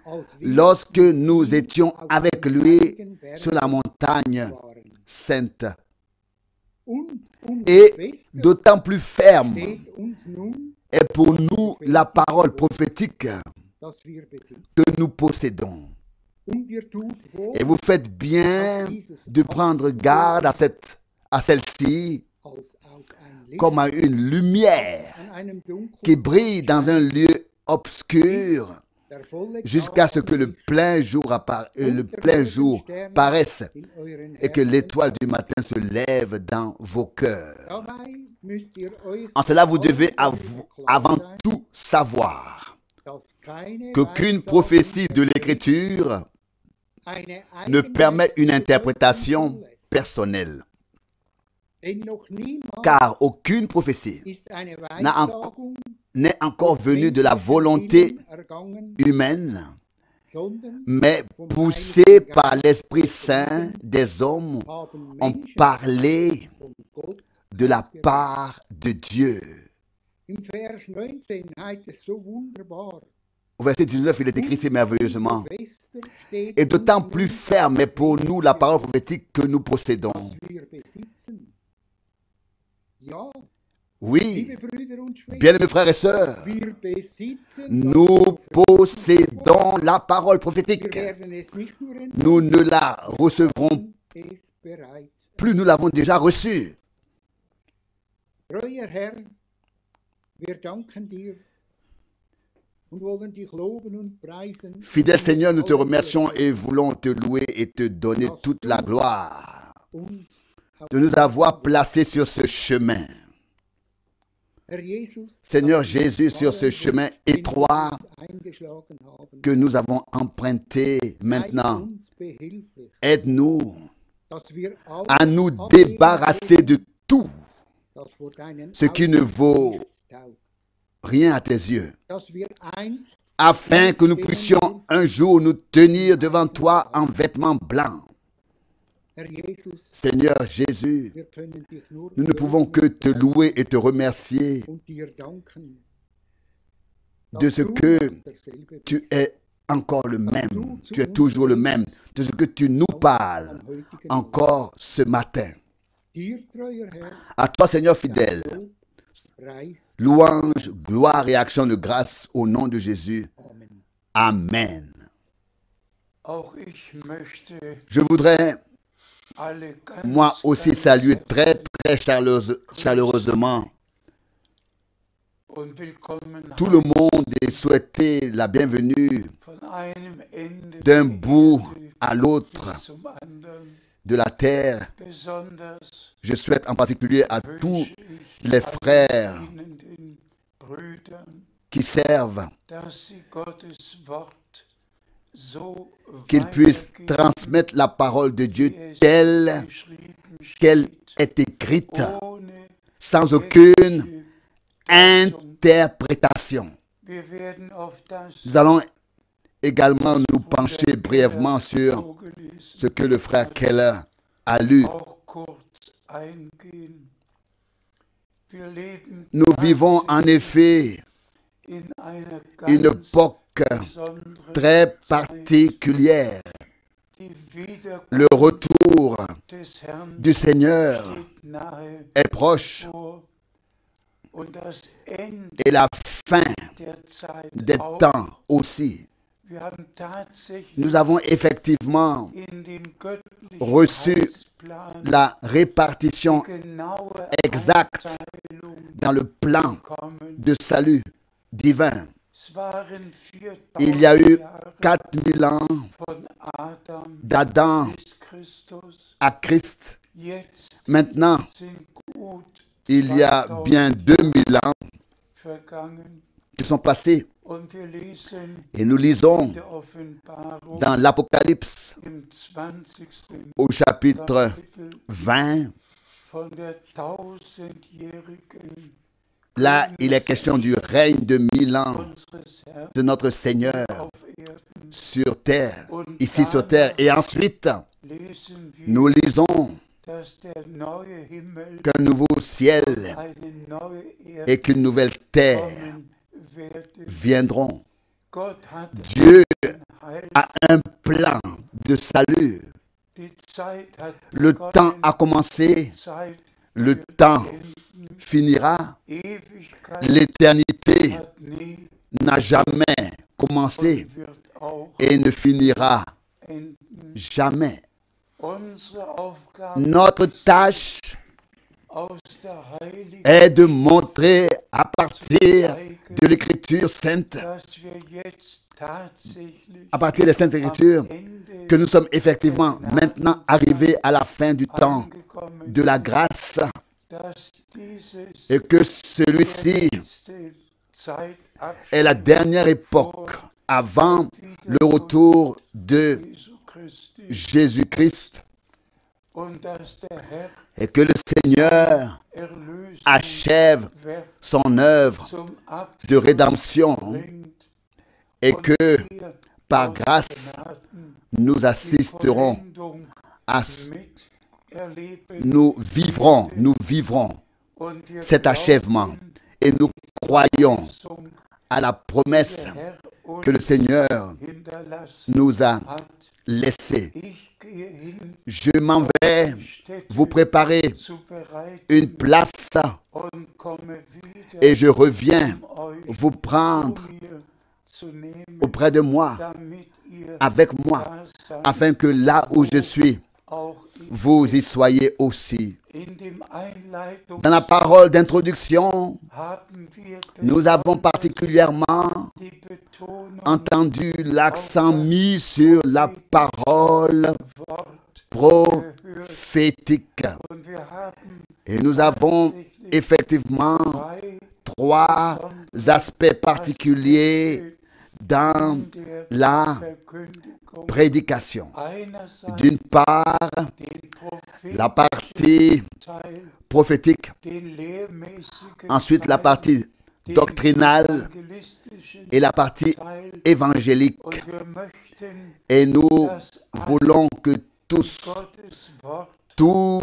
[SPEAKER 3] als wir
[SPEAKER 4] lorsque
[SPEAKER 3] mit
[SPEAKER 4] nous
[SPEAKER 3] ihm
[SPEAKER 4] étions
[SPEAKER 3] auf
[SPEAKER 4] avec
[SPEAKER 3] dem
[SPEAKER 4] lui
[SPEAKER 3] heiligen Berg
[SPEAKER 4] sur la montagne
[SPEAKER 3] waren.
[SPEAKER 4] sainte.
[SPEAKER 3] Und
[SPEAKER 4] Et
[SPEAKER 3] fester
[SPEAKER 4] d'autant plus ferme
[SPEAKER 3] steht uns nun,
[SPEAKER 4] est pour nous la parole prophétique
[SPEAKER 3] dass wir besitzen.
[SPEAKER 4] que nous possédons.
[SPEAKER 3] Und ihr tut wohl,
[SPEAKER 4] Et vous faites bien de prendre garde à celle-ci
[SPEAKER 3] als auf ein Licht
[SPEAKER 4] comme à une lumière
[SPEAKER 3] an einem dunklen
[SPEAKER 4] qui brille dans un lieu obscur
[SPEAKER 3] der volle
[SPEAKER 4] jusqu'à ce
[SPEAKER 3] Glanz
[SPEAKER 4] que le plein jour, le plein jour paraisse
[SPEAKER 3] in euren
[SPEAKER 4] et que
[SPEAKER 3] Herzen.
[SPEAKER 4] l'étoile du matin se lève dans vos cœurs.
[SPEAKER 3] Dabei müsst ihr euch
[SPEAKER 4] En cela, vous devez
[SPEAKER 3] darüber
[SPEAKER 4] avant
[SPEAKER 3] klar sein,
[SPEAKER 4] tout savoir
[SPEAKER 3] dass keine
[SPEAKER 4] qu'aucune
[SPEAKER 3] Weissagung
[SPEAKER 4] prophétie de l'Écriture
[SPEAKER 3] eine
[SPEAKER 4] ne
[SPEAKER 3] eigene
[SPEAKER 4] permet une
[SPEAKER 3] Bedeutung
[SPEAKER 4] interprétation
[SPEAKER 3] zulässt.
[SPEAKER 4] personnelle.
[SPEAKER 3] Denn noch niemals
[SPEAKER 4] Car aucune prophétie
[SPEAKER 3] ist eine
[SPEAKER 4] n'a
[SPEAKER 3] Weissagung
[SPEAKER 4] n'est encore venue de la
[SPEAKER 3] menschlichen
[SPEAKER 4] volonté
[SPEAKER 3] Willen ergangen,
[SPEAKER 4] humaine,
[SPEAKER 3] sondern
[SPEAKER 4] mais poussée par l'Esprit Saint, des hommes
[SPEAKER 3] haben
[SPEAKER 4] ont
[SPEAKER 3] Menschen
[SPEAKER 4] parlé
[SPEAKER 3] von Gott
[SPEAKER 4] de la
[SPEAKER 3] ausgeredet.
[SPEAKER 4] part de Dieu.
[SPEAKER 3] Im Vers 19 heißt es so wunderbar.
[SPEAKER 4] Au verset 19, il est écrit si merveilleusement.
[SPEAKER 3] Fester steht
[SPEAKER 4] Et d'autant
[SPEAKER 3] uns
[SPEAKER 4] plus
[SPEAKER 3] nun,
[SPEAKER 4] ferme est pour nous la parole prophétique que nous possédons.
[SPEAKER 3] dass wir besitzen. Ja,
[SPEAKER 4] Oui,
[SPEAKER 3] liebe Brüder und Schwestern,
[SPEAKER 4] bien mes frères et sœurs,
[SPEAKER 3] wir besitzen
[SPEAKER 4] nous
[SPEAKER 3] das prophetische
[SPEAKER 4] possédons la parole
[SPEAKER 3] Wort. Wir
[SPEAKER 4] prophétique.
[SPEAKER 3] werden es nicht nur
[SPEAKER 4] Nous ne la recevrons
[SPEAKER 3] es bereits.
[SPEAKER 4] plus, nous l'avons déjà reçue.
[SPEAKER 3] Treuer Herr, wir danken dir und wollen dich loben und preisen.
[SPEAKER 4] Fidèle Seigneur, nous te remercions et voulons te louer et te donner toute la gloire
[SPEAKER 3] Uns auf
[SPEAKER 4] de nous avoir placés sur ce chemin.
[SPEAKER 3] Herr Jesus,
[SPEAKER 4] Seigneur
[SPEAKER 3] dass wir
[SPEAKER 4] Jésus, sur ce
[SPEAKER 3] allen
[SPEAKER 4] chemin
[SPEAKER 3] Weg, den
[SPEAKER 4] étroit
[SPEAKER 3] wir eingeschlagen haben,
[SPEAKER 4] que nous avons emprunté
[SPEAKER 3] sei
[SPEAKER 4] maintenant,
[SPEAKER 3] uns behilflich,
[SPEAKER 4] aide-nous
[SPEAKER 3] dass wir alles
[SPEAKER 4] à nous
[SPEAKER 3] ablegen
[SPEAKER 4] débarrasser de tout
[SPEAKER 3] das vor deinen
[SPEAKER 4] ce qui ne
[SPEAKER 3] Augen
[SPEAKER 4] vaut
[SPEAKER 3] nicht taugt,
[SPEAKER 4] rien à tes yeux,
[SPEAKER 3] dass wir einst
[SPEAKER 4] afin que nous puissions un jour nous tenir devant toi en vêtements blancs.
[SPEAKER 3] Herr Jesus,
[SPEAKER 4] Seigneur Jésus,
[SPEAKER 3] wir können dich nur
[SPEAKER 4] nous ne pouvons que te louer et te remercier
[SPEAKER 3] und dir danken,
[SPEAKER 4] de ce
[SPEAKER 3] dass du
[SPEAKER 4] que
[SPEAKER 3] noch derselbe bist
[SPEAKER 4] tu es encore le même, tu es toujours le même, de ce que tu nous parles
[SPEAKER 3] am heutigen Morgen.
[SPEAKER 4] encore ce matin.
[SPEAKER 3] Dir, treuer Herr,
[SPEAKER 4] À toi, Seigneur fidèle,
[SPEAKER 3] Lob, Preis,
[SPEAKER 4] louange, gloire et action de grâce au nom de Jésus.
[SPEAKER 3] Amen.
[SPEAKER 4] Amen.
[SPEAKER 5] Auch ich möchte
[SPEAKER 4] Je voudrais
[SPEAKER 5] alle ganz,
[SPEAKER 4] moi aussi
[SPEAKER 5] ganz
[SPEAKER 4] saluer très chaleureusement
[SPEAKER 5] und willkommen
[SPEAKER 4] tout le monde et souhaiter la bienvenue
[SPEAKER 5] von einem Ende
[SPEAKER 4] d'un
[SPEAKER 5] der
[SPEAKER 4] bout
[SPEAKER 5] Erde
[SPEAKER 4] à l'autre
[SPEAKER 5] bis zum anderen.
[SPEAKER 4] de la terre.
[SPEAKER 5] Besonders
[SPEAKER 4] Je souhaite en particulier à tous
[SPEAKER 5] wünsche ich
[SPEAKER 4] les frères
[SPEAKER 5] allen dienenden Brüdern,
[SPEAKER 4] qui servent
[SPEAKER 5] dass sie Gottes Wort so
[SPEAKER 4] qu'ils puissent
[SPEAKER 5] weitergeben,
[SPEAKER 4] transmettre la parole de Dieu
[SPEAKER 5] wie es
[SPEAKER 4] telle
[SPEAKER 5] geschrieben
[SPEAKER 4] qu'elle
[SPEAKER 5] steht,
[SPEAKER 4] est écrite,
[SPEAKER 5] ohne
[SPEAKER 4] sans aucune
[SPEAKER 5] jegliche Täuschung.
[SPEAKER 4] interprétation.
[SPEAKER 5] Wir werden auf das
[SPEAKER 4] Nous allons également nous pencher brièvement sur
[SPEAKER 5] vorgelesen
[SPEAKER 4] ce que le frère Keller a lu.
[SPEAKER 5] auch kurz eingehen. Wir leben
[SPEAKER 4] Nous vivons en effet
[SPEAKER 5] in einer
[SPEAKER 4] une
[SPEAKER 5] ganz
[SPEAKER 4] époque
[SPEAKER 5] besonderen
[SPEAKER 4] très
[SPEAKER 5] Zeit.
[SPEAKER 4] particulière.
[SPEAKER 5] Die Wiederkunft
[SPEAKER 4] Le retour
[SPEAKER 5] des Herrn
[SPEAKER 4] du Seigneur
[SPEAKER 5] steht nahe
[SPEAKER 4] est proche
[SPEAKER 5] vor und das Ende
[SPEAKER 4] et la fin
[SPEAKER 5] der Zeit
[SPEAKER 4] des
[SPEAKER 5] auch.
[SPEAKER 4] temps aussi.
[SPEAKER 5] Wir haben tatsächlich
[SPEAKER 4] Nous avons effectivement
[SPEAKER 5] in den göttlichen
[SPEAKER 4] reçu
[SPEAKER 5] Heilsplan
[SPEAKER 4] la répartition
[SPEAKER 5] genaue
[SPEAKER 4] exacte
[SPEAKER 5] Einteilung
[SPEAKER 4] dans le plan
[SPEAKER 5] bekommen.
[SPEAKER 4] de salut divin.
[SPEAKER 5] Es waren 4000
[SPEAKER 4] Il y a eu
[SPEAKER 5] Jahre
[SPEAKER 4] 4000 ans
[SPEAKER 5] von Adam
[SPEAKER 4] d'Adam
[SPEAKER 5] bis Christus,
[SPEAKER 4] à Christ
[SPEAKER 5] Jetzt
[SPEAKER 4] Maintenant,
[SPEAKER 5] sind gut
[SPEAKER 4] il y a
[SPEAKER 5] 2000
[SPEAKER 4] bien 2000 ans
[SPEAKER 5] vergangen
[SPEAKER 4] qui sont passés
[SPEAKER 5] und wir lesen
[SPEAKER 4] et nous lisons
[SPEAKER 5] in der Offenbarung
[SPEAKER 4] dans l'Apocalypse
[SPEAKER 5] im 20.
[SPEAKER 4] au chapitre
[SPEAKER 5] Kapitel
[SPEAKER 4] 20.
[SPEAKER 5] von der tausendjährigen
[SPEAKER 4] Là, il est question du règne de 1000 ans
[SPEAKER 5] unseres Herrn
[SPEAKER 4] de notre Seigneur
[SPEAKER 5] auf Erden.
[SPEAKER 4] sur terre, ici sur terre. Et ensuite,
[SPEAKER 5] Lesen wir,
[SPEAKER 4] nous lisons
[SPEAKER 5] dass der neue Himmel
[SPEAKER 4] qu'un nouveau ciel
[SPEAKER 5] eine neue Erde
[SPEAKER 4] et qu'une nouvelle terre
[SPEAKER 5] kommen werde.
[SPEAKER 4] viendront.
[SPEAKER 5] Gott hat
[SPEAKER 4] Dieu
[SPEAKER 5] Heil.
[SPEAKER 4] a un plan de salut.
[SPEAKER 5] Die Zeit hat
[SPEAKER 4] Le
[SPEAKER 5] begonnen,
[SPEAKER 4] temps a commencé,
[SPEAKER 5] Zeit
[SPEAKER 4] le temps finira.
[SPEAKER 5] Ewigkeit
[SPEAKER 4] L'éternité
[SPEAKER 5] hat nie
[SPEAKER 4] n'a jamais commencé
[SPEAKER 5] und wird auch
[SPEAKER 4] et ne finira
[SPEAKER 5] enden.
[SPEAKER 4] jamais.
[SPEAKER 5] Unsere Aufgabe
[SPEAKER 4] Notre tâche
[SPEAKER 5] aus der Heiligen,
[SPEAKER 4] est de montrer à partir de l'Écriture sainte,
[SPEAKER 5] dass wir jetzt tatsächlich
[SPEAKER 4] à partir des Saintes Écritures,
[SPEAKER 5] am Ende
[SPEAKER 4] que nous sommes effectivement maintenant arrivés à la fin du temps
[SPEAKER 5] angekommen,
[SPEAKER 4] de la grâce
[SPEAKER 5] dass dieses
[SPEAKER 4] et que celui-ci
[SPEAKER 5] letzte Zeitabschnitt
[SPEAKER 4] est la dernière époque avant le retour de
[SPEAKER 5] Jesu Christi
[SPEAKER 4] Jésus-Christ
[SPEAKER 5] und dass der Herr
[SPEAKER 4] et que le Seigneur
[SPEAKER 5] Erlösungswerk
[SPEAKER 4] achève son œuvre
[SPEAKER 5] zum
[SPEAKER 4] de rédemption
[SPEAKER 5] Abschluss
[SPEAKER 4] et que
[SPEAKER 5] wir
[SPEAKER 4] par
[SPEAKER 5] aus
[SPEAKER 4] grâce
[SPEAKER 5] Gnaden
[SPEAKER 4] nous
[SPEAKER 5] die
[SPEAKER 4] assisterons
[SPEAKER 5] Vollendung
[SPEAKER 4] à
[SPEAKER 5] miterleben
[SPEAKER 4] nous vivrons
[SPEAKER 5] und wir
[SPEAKER 4] cet achèvement
[SPEAKER 5] glauben,
[SPEAKER 4] et nous croyons
[SPEAKER 5] zum
[SPEAKER 4] à la promesse
[SPEAKER 5] der Herr
[SPEAKER 4] que le
[SPEAKER 5] uns
[SPEAKER 4] Seigneur
[SPEAKER 5] hinterlassen
[SPEAKER 4] nous a
[SPEAKER 5] hat.
[SPEAKER 4] laissée.
[SPEAKER 5] Ich gehe hin,
[SPEAKER 4] Je m'en vais
[SPEAKER 5] Städte
[SPEAKER 4] vous préparer
[SPEAKER 5] zu bereiten
[SPEAKER 4] une place
[SPEAKER 5] und komme wieder,
[SPEAKER 4] et je reviens
[SPEAKER 5] um euch
[SPEAKER 4] vous prendre
[SPEAKER 5] zu mir zu nehmen,
[SPEAKER 4] auprès de moi,
[SPEAKER 5] damit ihr
[SPEAKER 4] avec moi,
[SPEAKER 5] da seid,
[SPEAKER 4] afin que là où je suis,
[SPEAKER 5] auch ich.
[SPEAKER 4] vous y soyez aussi.
[SPEAKER 5] In dem Einleitung
[SPEAKER 4] Dans la parole d'introduction,
[SPEAKER 5] haben wir
[SPEAKER 4] nous avons particulièrement
[SPEAKER 5] die Betonung
[SPEAKER 4] entendu l'accent mis sur la parole
[SPEAKER 5] Wort
[SPEAKER 4] prophétique.
[SPEAKER 5] und wir haben
[SPEAKER 4] Et nous avons effectivement
[SPEAKER 5] drei
[SPEAKER 4] trois aspects particuliers dans
[SPEAKER 5] der
[SPEAKER 4] la
[SPEAKER 5] Verkündigung.
[SPEAKER 4] prédication.
[SPEAKER 5] Einerseits
[SPEAKER 4] D'une part,
[SPEAKER 5] den prophetischen
[SPEAKER 4] la partie
[SPEAKER 5] Teil,
[SPEAKER 4] prophétique,
[SPEAKER 5] den lehrmäßigen
[SPEAKER 4] ensuite la
[SPEAKER 5] Teil,
[SPEAKER 4] partie
[SPEAKER 5] den
[SPEAKER 4] doctrinale
[SPEAKER 5] evangelistischen
[SPEAKER 4] et la partie
[SPEAKER 5] Teil.
[SPEAKER 4] évangélique.
[SPEAKER 5] Und wir möchten
[SPEAKER 4] Et nous voulons que tous
[SPEAKER 5] Gottes Wort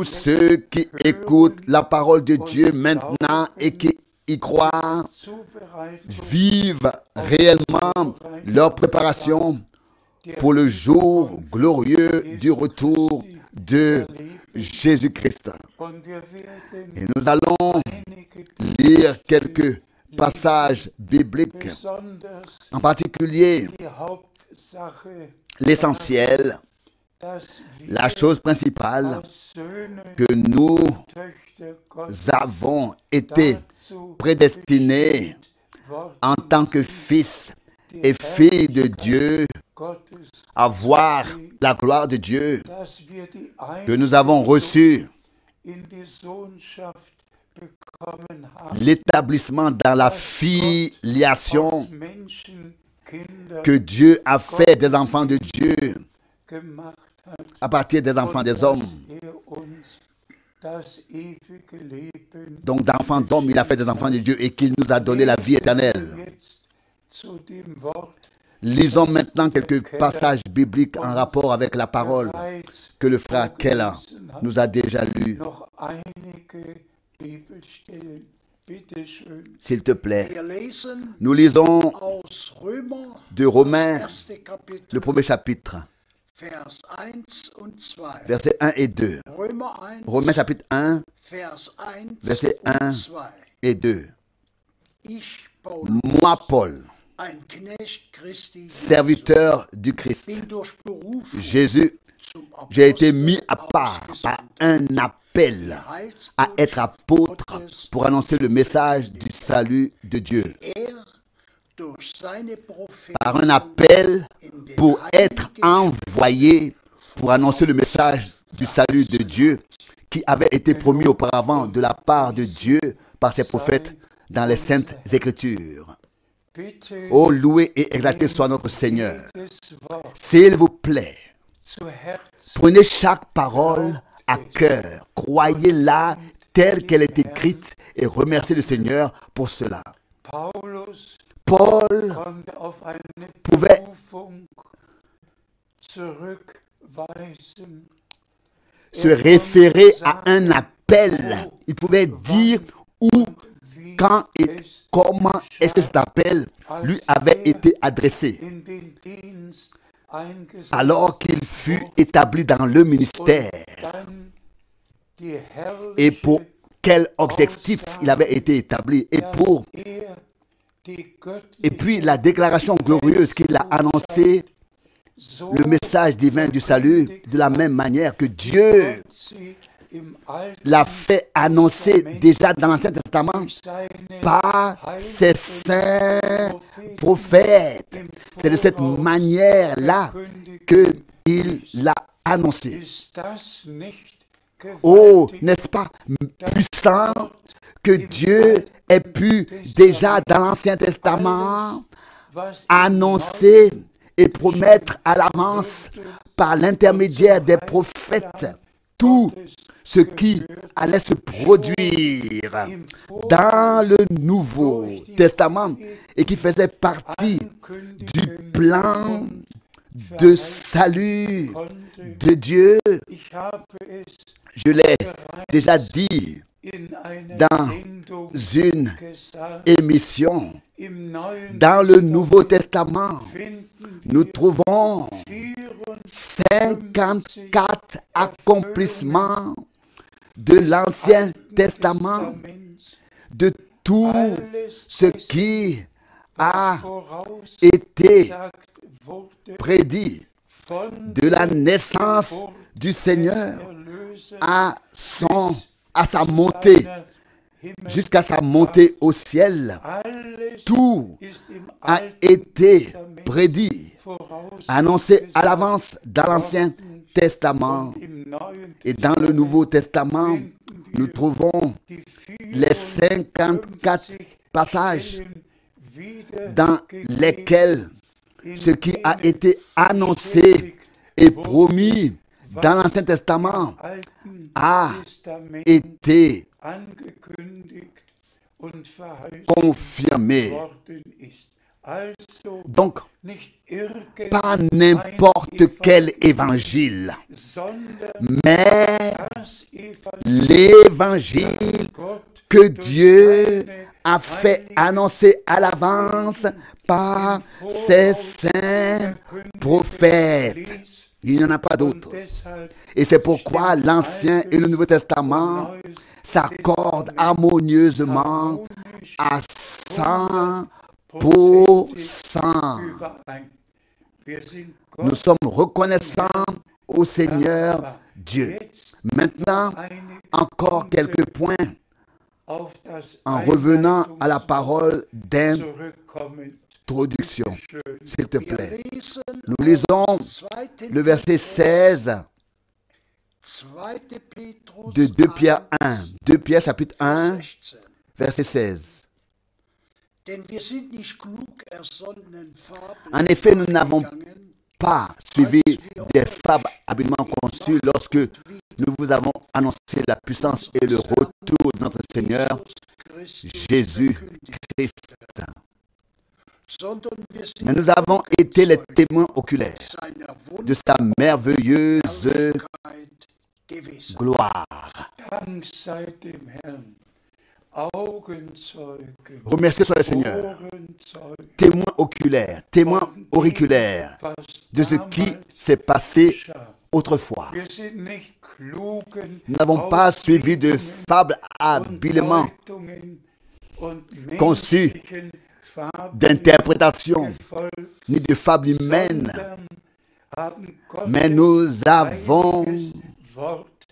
[SPEAKER 4] ceux qui écoutent la parole de Dieu maintenant et qui y croient
[SPEAKER 5] Zubereitung
[SPEAKER 4] vivent réellement leur préparation pour le jour glorieux du retour de Jésus-Christ.
[SPEAKER 5] und wir werden
[SPEAKER 4] Et nous allons
[SPEAKER 5] einige
[SPEAKER 4] lire quelques passages bibliques,
[SPEAKER 5] besonders
[SPEAKER 4] en particulier
[SPEAKER 5] die Hauptsache,
[SPEAKER 4] l'essentiel,
[SPEAKER 5] dass wir
[SPEAKER 4] la chose principale
[SPEAKER 5] als Söhne
[SPEAKER 4] que nous
[SPEAKER 5] Töchter Gottes
[SPEAKER 4] avons été
[SPEAKER 5] dazu
[SPEAKER 4] prédestinés
[SPEAKER 5] Wort
[SPEAKER 4] en tant que fils et filles de Dieu
[SPEAKER 5] Gottes,
[SPEAKER 4] à voir la gloire de Dieu
[SPEAKER 5] dass wir die
[SPEAKER 4] que nous avons reçue,
[SPEAKER 5] in die Sohnschaft bekommen haben,
[SPEAKER 4] l'établissement dans la filiation
[SPEAKER 5] aus Menschenkinder
[SPEAKER 4] que Dieu a fait des enfants de Dieu
[SPEAKER 5] gemacht hat,
[SPEAKER 4] à partir des enfants des hommes.
[SPEAKER 5] uns das ewige Leben
[SPEAKER 4] Donc d'enfants d'hommes, il a fait des enfants de Dieu et qu'il nous a donné la vie éternelle.
[SPEAKER 5] jetzt zu dem Wort
[SPEAKER 4] Lisons maintenant quelques passages bibliques en rapport avec la parole
[SPEAKER 5] bereits
[SPEAKER 4] que le frère Keller nous a déjà lu.
[SPEAKER 5] noch einige Bibelstellen. Bitte schön.
[SPEAKER 4] S'il te plaît,
[SPEAKER 6] Wir lesen
[SPEAKER 4] nous lisons
[SPEAKER 6] aus Römer,
[SPEAKER 4] de Romains,
[SPEAKER 6] das erste Kapitel,
[SPEAKER 4] le premier chapitre,
[SPEAKER 6] Vers 1 und 2.
[SPEAKER 4] versets 1 et 2.
[SPEAKER 6] Römer 1,
[SPEAKER 4] Romains chapitre 1,
[SPEAKER 6] Vers 1
[SPEAKER 4] Verset 1.
[SPEAKER 6] und 2.
[SPEAKER 4] et 2.
[SPEAKER 6] Ich, Paulus,
[SPEAKER 4] Moi, Paul,
[SPEAKER 6] ein Knecht Christi,
[SPEAKER 4] serviteur du Christ,
[SPEAKER 6] bin durch Berufung
[SPEAKER 4] Jésus,
[SPEAKER 6] zum
[SPEAKER 4] j'ai été
[SPEAKER 6] Apostel
[SPEAKER 4] mis à part à
[SPEAKER 6] ausgesandt,
[SPEAKER 4] un appel à être apôtre pour annoncer le message du salut de Dieu.
[SPEAKER 6] er durch seine Propheten
[SPEAKER 4] Par un appel
[SPEAKER 6] in den
[SPEAKER 4] pour être
[SPEAKER 6] Heiligen
[SPEAKER 4] envoyé pour annoncer le message du salut de Dieu qui avait été promis auparavant de la part de Dieu par ses prophètes dans les Saintes Écritures.
[SPEAKER 5] Bitte
[SPEAKER 4] Oh, loué et exalté soit notre Seigneur.
[SPEAKER 5] jedes Wort
[SPEAKER 4] S'il vous plaît,
[SPEAKER 5] zu Herzen
[SPEAKER 4] prenez chaque parole à cœur, croyez-la telle qu'elle est écrite et remerciez le Seigneur pour cela.
[SPEAKER 5] Paulus
[SPEAKER 4] Paul
[SPEAKER 5] konnte auf eine
[SPEAKER 4] pouvait
[SPEAKER 5] Berufung zurückweisen.
[SPEAKER 4] se référer à un appel. Il pouvait dire où,
[SPEAKER 5] Wie
[SPEAKER 4] quand et
[SPEAKER 5] es
[SPEAKER 4] comment est-ce que cet appel lui avait été adressé.
[SPEAKER 5] in den Dienst eingesetzt
[SPEAKER 4] Alors qu'il fut établi dans le ministère
[SPEAKER 5] dann die
[SPEAKER 4] et pour
[SPEAKER 5] herrliche
[SPEAKER 4] quel objectif il avait été établi et pour
[SPEAKER 5] die
[SPEAKER 4] et
[SPEAKER 5] göttliche
[SPEAKER 4] puis la déclaration glorieuse qu'il a annoncée,
[SPEAKER 5] so
[SPEAKER 4] le message divin du salut, de la même manière que Dieu
[SPEAKER 5] Gott sie im Alten
[SPEAKER 4] l'a fait annoncer déjà dans l'Ancien Testament
[SPEAKER 5] seine
[SPEAKER 4] par ses saints prophètes. C'est de cette manière-là qu'il l'a annoncé.
[SPEAKER 5] Ist das nicht
[SPEAKER 4] Oh,
[SPEAKER 5] gewaltig,
[SPEAKER 4] n'est-ce pas puissant que Dieu ait pu déjà dans l'Ancien Testament
[SPEAKER 5] was im
[SPEAKER 4] annoncer et promettre à l'avance par l'intermédiaire des prophètes tout ce qui allait se produire dans le Nouveau Testament et qui faisait partie du plan de salut de Dieu.
[SPEAKER 5] Ich habe es
[SPEAKER 4] Je l'ai déjà dit
[SPEAKER 5] in einer
[SPEAKER 4] dans
[SPEAKER 5] Sendung
[SPEAKER 4] une
[SPEAKER 5] gesagt.
[SPEAKER 4] émission.
[SPEAKER 5] Im Neuen
[SPEAKER 4] Dans le Nouveau Testament,
[SPEAKER 5] finden
[SPEAKER 4] nous trouvons
[SPEAKER 5] 54
[SPEAKER 4] 54 accomplissements de l'Ancien Testament,
[SPEAKER 5] Testaments,
[SPEAKER 4] de tout
[SPEAKER 5] alles,
[SPEAKER 4] ce qui a
[SPEAKER 5] vorausgesagt
[SPEAKER 4] été
[SPEAKER 5] wurde
[SPEAKER 4] prédit
[SPEAKER 5] von
[SPEAKER 4] de la naissance du Seigneur
[SPEAKER 5] Erlöser
[SPEAKER 4] à sa montée, jusqu'à sa montée au ciel.
[SPEAKER 5] Alles
[SPEAKER 4] Tout
[SPEAKER 5] ist im
[SPEAKER 4] a
[SPEAKER 5] Alten
[SPEAKER 4] été
[SPEAKER 5] Testament
[SPEAKER 4] prédit,
[SPEAKER 5] vorausgesagt
[SPEAKER 4] annoncé à l'avance dans l'Ancien Testament.
[SPEAKER 5] im Neuen
[SPEAKER 4] Et dans le Nouveau Testament, nous trouvons
[SPEAKER 5] die
[SPEAKER 4] les 54 passages
[SPEAKER 5] Stellen wieder
[SPEAKER 4] dans lesquels ce qui a été annoncé et promis dans l'Ancien Testament
[SPEAKER 5] Alten
[SPEAKER 4] a
[SPEAKER 5] Testament
[SPEAKER 4] été
[SPEAKER 5] angekündigt und verheißen
[SPEAKER 4] confirmé.
[SPEAKER 5] worden ist. Also
[SPEAKER 4] Donc,
[SPEAKER 5] nicht irgendein
[SPEAKER 4] pas n'importe quel évangile,
[SPEAKER 5] sondern
[SPEAKER 4] mais
[SPEAKER 5] das Evangelium
[SPEAKER 4] l'évangile
[SPEAKER 5] Gott
[SPEAKER 4] que Dieu a fait annoncer à l'avance par ses saints prophètes.
[SPEAKER 5] ließ.
[SPEAKER 4] Il n'y en a pas
[SPEAKER 5] Und
[SPEAKER 4] d'autre.
[SPEAKER 5] deshalb
[SPEAKER 4] Et c'est pourquoi l'Ancien et le Nouveau Testament s'accordent harmonieusement à 100%.
[SPEAKER 5] überein. Wir sind
[SPEAKER 4] Nous
[SPEAKER 5] Gott
[SPEAKER 4] sommes reconnaissants au Seigneur Dieu.
[SPEAKER 5] jetzt
[SPEAKER 4] Maintenant,
[SPEAKER 5] einige
[SPEAKER 4] encore quelques points
[SPEAKER 5] auf das
[SPEAKER 4] en revenant à la parole
[SPEAKER 5] zurückkommen.
[SPEAKER 4] d'introduction. S'il te
[SPEAKER 6] Wir
[SPEAKER 4] plaît.
[SPEAKER 6] lesen
[SPEAKER 4] Nous lisons
[SPEAKER 6] aus 2.
[SPEAKER 4] le verset 16
[SPEAKER 6] Petrus
[SPEAKER 4] de 2 Pierre 1. 2 Pierre chapitre 1,
[SPEAKER 6] 16.
[SPEAKER 4] verset 16.
[SPEAKER 6] Denn wir sind nicht klug ersonnenen Fabeln
[SPEAKER 4] En effet, nous n'avons
[SPEAKER 6] nachgegangen,
[SPEAKER 4] pas suivi des fables habilement conçues lorsque nous vous avons annoncé la puissance et le retour de notre Seigneur Jésus-Christ.
[SPEAKER 6] sondern wir sind
[SPEAKER 4] Mais nous avons été les témoins oculaires
[SPEAKER 6] seiner
[SPEAKER 4] de sa merveilleuse
[SPEAKER 6] Wunderkeit gewesen.
[SPEAKER 4] gloire.
[SPEAKER 5] Dank sei dem Herrn. Augenzeugen,
[SPEAKER 4] Remerciez soit le Seigneur,
[SPEAKER 5] Ohrenzeugen,
[SPEAKER 4] témoins oculaires, témoins auriculaires
[SPEAKER 5] was
[SPEAKER 4] de ce qui
[SPEAKER 5] damals
[SPEAKER 4] s'est passé
[SPEAKER 5] geschah.
[SPEAKER 4] autrefois.
[SPEAKER 5] Wir sind nicht klugen
[SPEAKER 4] Nous n'avons pas suivi de fables habilement
[SPEAKER 5] Deutungen und
[SPEAKER 4] conçues
[SPEAKER 5] menschlichen Fabeln
[SPEAKER 4] d'interprétation,
[SPEAKER 5] gefolgt,
[SPEAKER 4] ni de fables humaines,
[SPEAKER 5] sondern haben
[SPEAKER 4] mais
[SPEAKER 5] Gottes
[SPEAKER 4] nous avons
[SPEAKER 5] heiliges Wort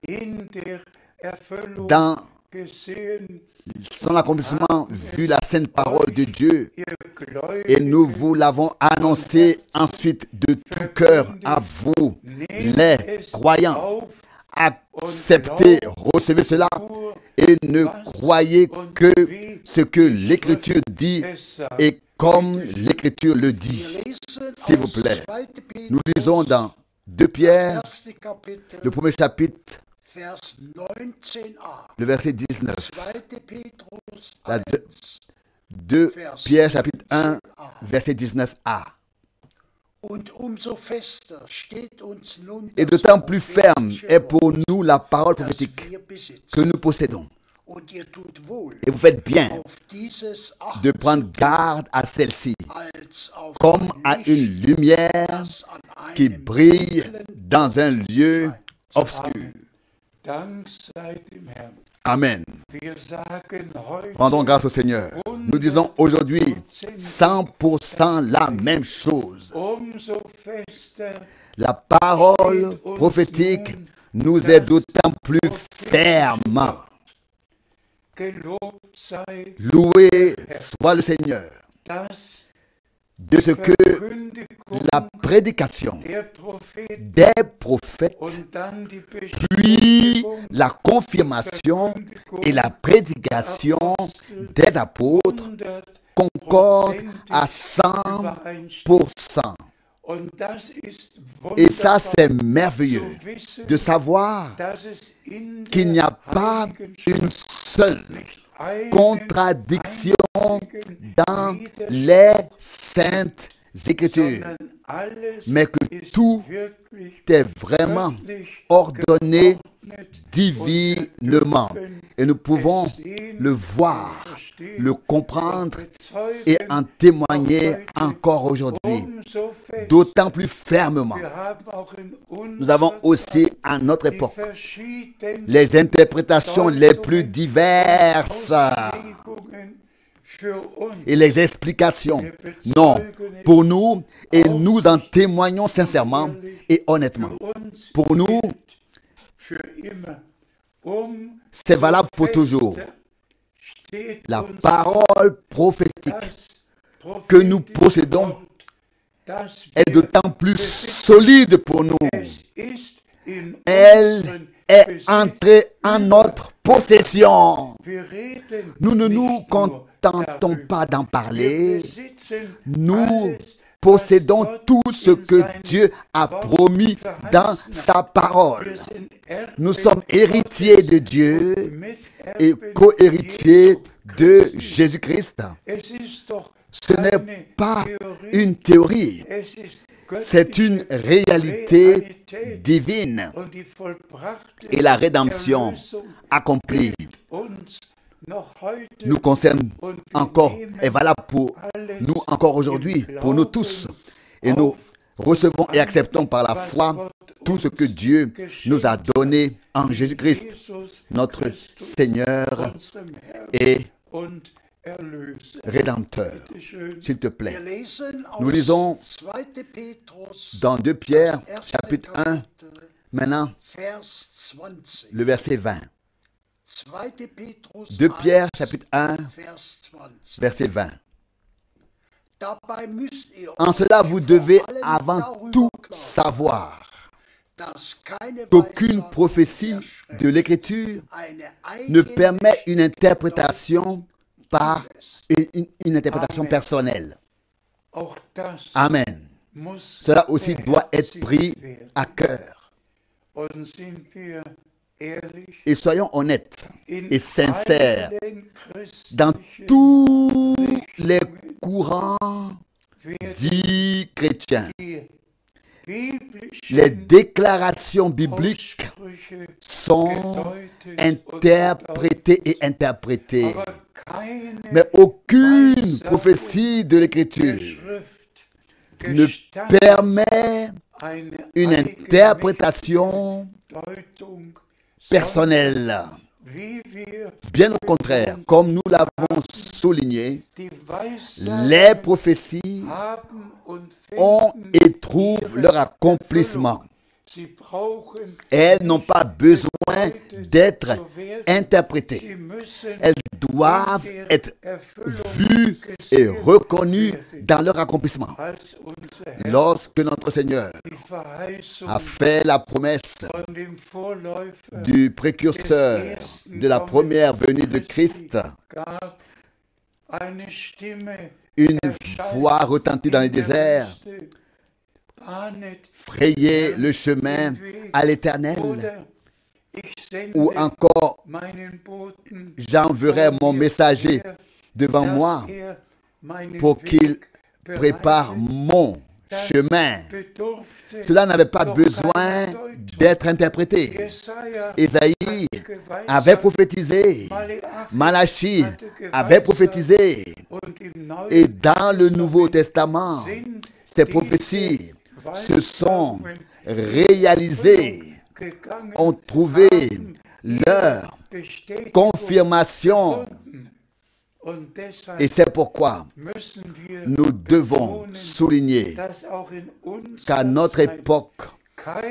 [SPEAKER 5] in der Erfüllung
[SPEAKER 4] dans
[SPEAKER 5] gesehen.
[SPEAKER 4] son accomplissement vu la sainte parole de Dieu
[SPEAKER 5] Ihr
[SPEAKER 4] et nous
[SPEAKER 5] Gläubigen,
[SPEAKER 4] vous l'avons annoncé ensuite de tout cœur à vous, les
[SPEAKER 5] nehmt es
[SPEAKER 4] croyants,
[SPEAKER 5] auf
[SPEAKER 4] acceptez, recevez cela et ne croyez que ce que l'Écriture dit et comme l'Écriture le dit. S'il vous plaît, nous lisons dans 2 Pierre, le premier chapitre, le verset 19. 2 Pierre chapitre 1, verset 19a. Et d'autant plus ferme est pour nous la parole prophétique que nous possédons. Et vous faites bien de prendre garde à celle-ci, comme à une lumière qui brille dans un lieu obscur. Amen. Rendons grâce au Seigneur. Nous disons aujourd'hui 100% la même chose. La parole prophétique nous est d'autant plus ferme. Loué soit le Seigneur de ce que la prédication des prophètes, puis la confirmation et la prédication des apôtres concordent à 100%. Et ça, c'est merveilleux de savoir qu'il n'y a pas une seule contradiction dans les saintes Écritures, mais que tout est vraiment ordonné divinement. Et nous pouvons le voir, le comprendre et en témoigner encore aujourd'hui, d'autant plus fermement. Nous avons aussi à notre époque les interprétations les plus diverses et les explications. Non, pour nous, et nous en témoignons sincèrement et honnêtement. Pour nous, c'est valable pour toujours. La parole prophétique que nous possédons est d'autant plus solide pour nous. Elle est entrée en notre possession. Nous ne nous contentons pas d'en parler. Nous possédons tout ce que Dieu a promis dans sa parole. Nous sommes héritiers de Dieu et co-héritiers de Jésus-Christ. Ce n'est pas une théorie, c'est une réalité divine. Et la rédemption accomplie nous concerne encore, est valable pour nous encore aujourd'hui, pour nous tous. Et nous recevons et acceptons par la foi tout ce que Dieu nous a donné en Jésus-Christ, notre Seigneur et Rédempteur. S'il te plaît. Nous lisons dans 2 Pierre, chapitre 1, maintenant, le verset 20. 2 Pierre, chapitre 1, verset 20. En cela, vous devez avant tout savoir qu'aucune prophétie de l'Écriture ne permet une interprétation par une interprétation personnelle. Amen. Cela aussi doit être pris à cœur. Et soyons honnêtes et sincères, dans tous les courants dits chrétiens, les déclarations bibliques sont interprétées et interprétées, mais aucune prophétie de l'Écriture ne permet une interprétation personnelle. Bien au contraire, comme nous l'avons souligné, les prophéties ont et trouvent leur accomplissement. Elles n'ont pas besoin besoin d'être interprétées. Elles doivent être vues et reconnues dans leur accomplissement. Lorsque notre Seigneur a fait la promesse du précurseur de la première venue de Christ, une voix retentit dans les déserts: frayez le chemin à l'Éternel. Ou encore, j'enverrai mon messager devant moi pour qu'il prépare mon chemin. Cela n'avait pas besoin d'être interprété. Ésaïe avait prophétisé, Malachie avait prophétisé, et dans le Nouveau Testament, ces prophéties se sont réalisées, ont trouvé leur confirmation. Et c'est pourquoi nous devons souligner qu'à notre époque,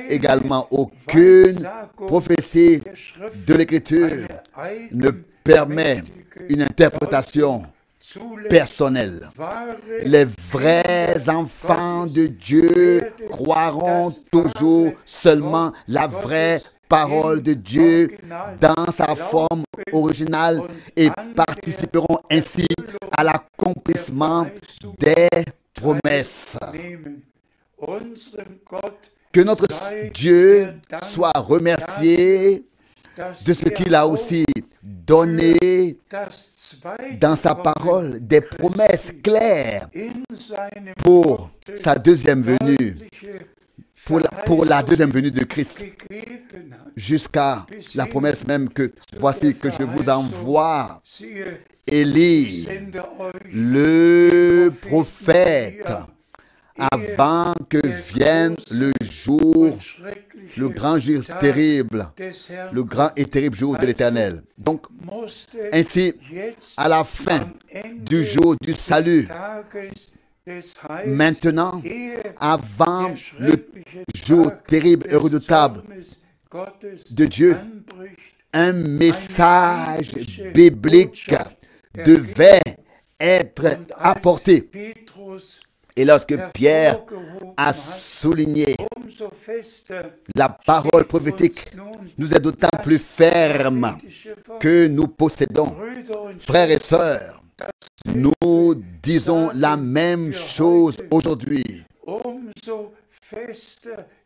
[SPEAKER 4] également, aucune prophétie de l'Écriture ne permet une interprétation personnelle. Les vrais enfants de Dieu croiront toujours seulement la vraie parole de Dieu dans sa forme originale et participeront ainsi à l'accomplissement des promesses. Que notre Dieu soit remercié de ce qu'il a aussi donné dans sa parole, des promesses claires pour sa deuxième venue, pour la deuxième venue de Christ, jusqu'à la promesse même que voici que je vous envoie Élie, le prophète, avant que vienne le jour, le grand jour terrible, le grand et terrible jour de l'Éternel. Donc, ainsi, à la fin du jour du salut, maintenant, avant le jour terrible et redoutable de Dieu, un message biblique devait être apporté. Et lorsque Pierre a souligné la parole prophétique, nous est d'autant plus ferme que nous possédons, frères et sœurs, nous disons la même chose aujourd'hui.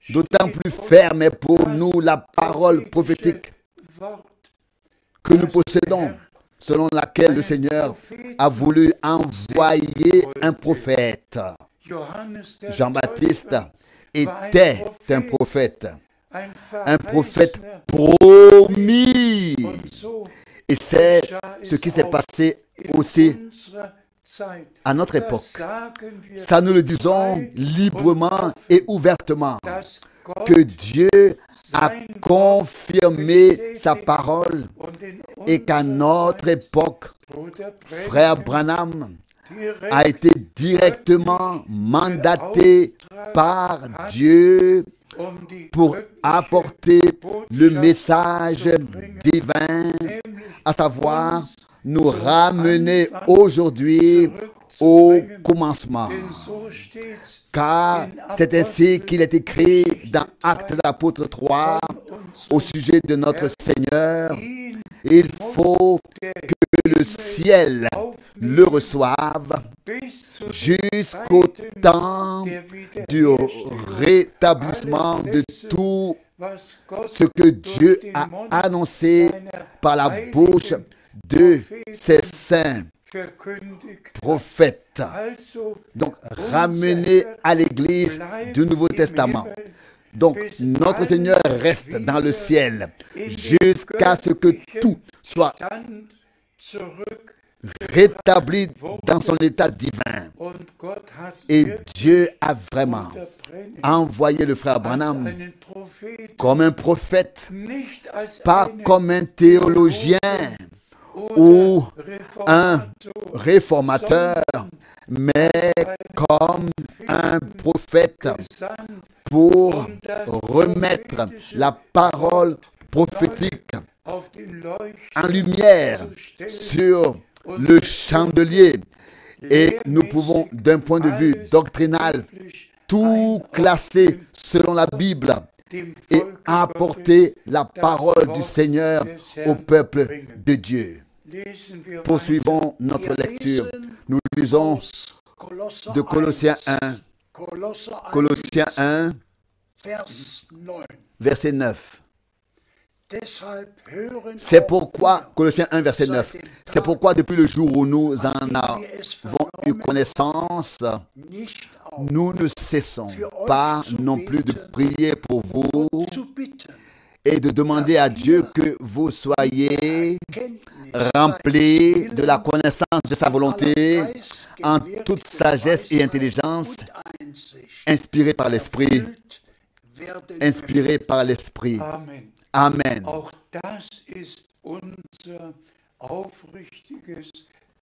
[SPEAKER 4] D'autant plus ferme est pour nous la parole prophétique que nous possédons, selon laquelle le Seigneur a voulu envoyer un prophète. Jean-Baptiste était un prophète promis. Et c'est ce qui s'est passé aussi à notre époque. Ça, nous le disons librement et ouvertement, que Dieu a confirmé sa parole et qu'à notre époque, frère Branham a été directement mandaté par Dieu pour apporter le message divin, à savoir nous ramener aujourd'hui au commencement. Car c'est ainsi qu'il est écrit dans Actes de l'Apôtre 3 au sujet de notre Seigneur. Il faut que le ciel le reçoive jusqu'au temps du rétablissement de tout ce que Dieu a annoncé par la bouche de ses saints prophètes. Donc, ramener à l'Église du Nouveau Testament. Donc, notre Seigneur reste dans le ciel jusqu'à ce que tout soit rétabli dans son état divin. Et Dieu a vraiment envoyé le frère Branham comme un prophète, pas comme un théologien ou un réformateur, mais comme un prophète pour remettre la parole prophétique
[SPEAKER 5] auf den
[SPEAKER 4] en lumière sur le chandelier. Et nous pouvons, d'un point de vue doctrinal, tout classer selon la Bible et apporter la parole du Seigneur au peuple de Dieu. Poursuivons notre lecture. Nous lisons de Colossiens 1, Colossiens 1, verset 9. C'est pourquoi, Colossiens 1, verset 9, c'est pourquoi depuis le jour où nous en avons eu connaissance, nous ne cessons pas non plus de prier pour vous et de demander à Dieu que vous soyez remplis de la connaissance de sa volonté en toute sagesse et intelligence, inspirés par l'Esprit. Inspirés par l'Esprit.
[SPEAKER 5] Amen.
[SPEAKER 4] Amen.
[SPEAKER 5] Auch das ist unser aufrichtiges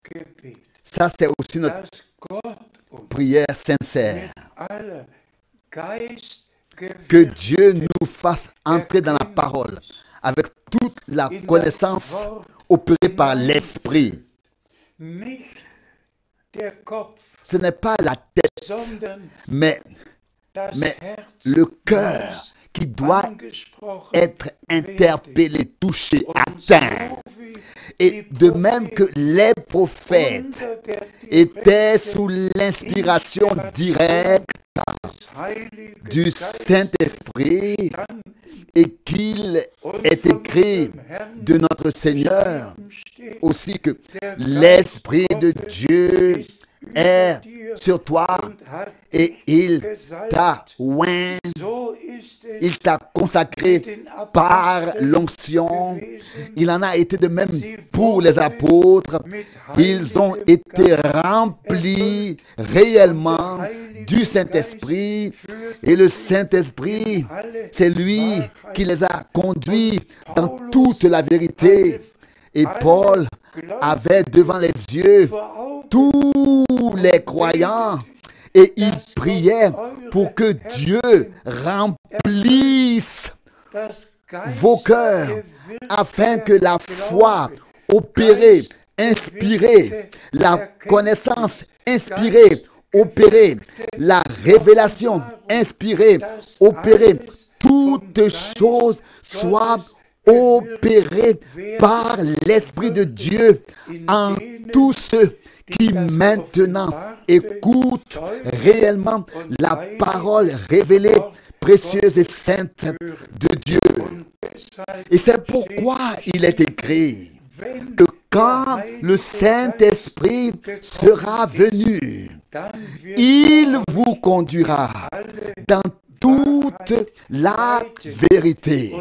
[SPEAKER 5] Gebet,
[SPEAKER 4] Ça, c'est aussi notre
[SPEAKER 5] dass Gott uns
[SPEAKER 4] prière sincère.
[SPEAKER 5] mit aller Geist
[SPEAKER 4] Que Dieu nous fasse entrer dans la parole avec toute la connaissance opérée par l'Esprit.
[SPEAKER 5] nicht der Kopf,
[SPEAKER 4] Ce n'est pas la tête,
[SPEAKER 5] sondern
[SPEAKER 4] mais
[SPEAKER 5] das Herz
[SPEAKER 4] le cœur qui doit
[SPEAKER 5] angesprochen
[SPEAKER 4] être interpellé, touché, atteint.
[SPEAKER 5] so wie
[SPEAKER 4] Et de même que les prophètes
[SPEAKER 5] unter der
[SPEAKER 4] étaient sous l'inspiration directe
[SPEAKER 5] des Heiligen
[SPEAKER 4] du Saint-Esprit et qu'il est écrit de notre Seigneur
[SPEAKER 5] steht,
[SPEAKER 4] aussi que l'Esprit de Dieu est sur toi et il t'a oint,
[SPEAKER 5] so ist es
[SPEAKER 4] il t'a consacré par l'onction. Il en a été de même pour les apôtres. Ils ont été remplis réellement du Saint-Esprit et le Saint-Esprit, c'est lui qui les a conduits dans toute la vérité. Et Paul avait devant les yeux tous les croyants et il priait pour que Dieu remplisse
[SPEAKER 5] das
[SPEAKER 4] vos cœurs afin que la foi opérée, inspirée, la connaissance inspirée, opérée, la révélation inspirée, opérée, toutes choses soient opérées par l'Esprit de Dieu en tous ceux qui maintenant écoutent réellement la parole révélée, précieuse et sainte de Dieu. Et c'est pourquoi il est écrit que quand le Saint-Esprit sera venu, il vous conduira dans toute la vérité.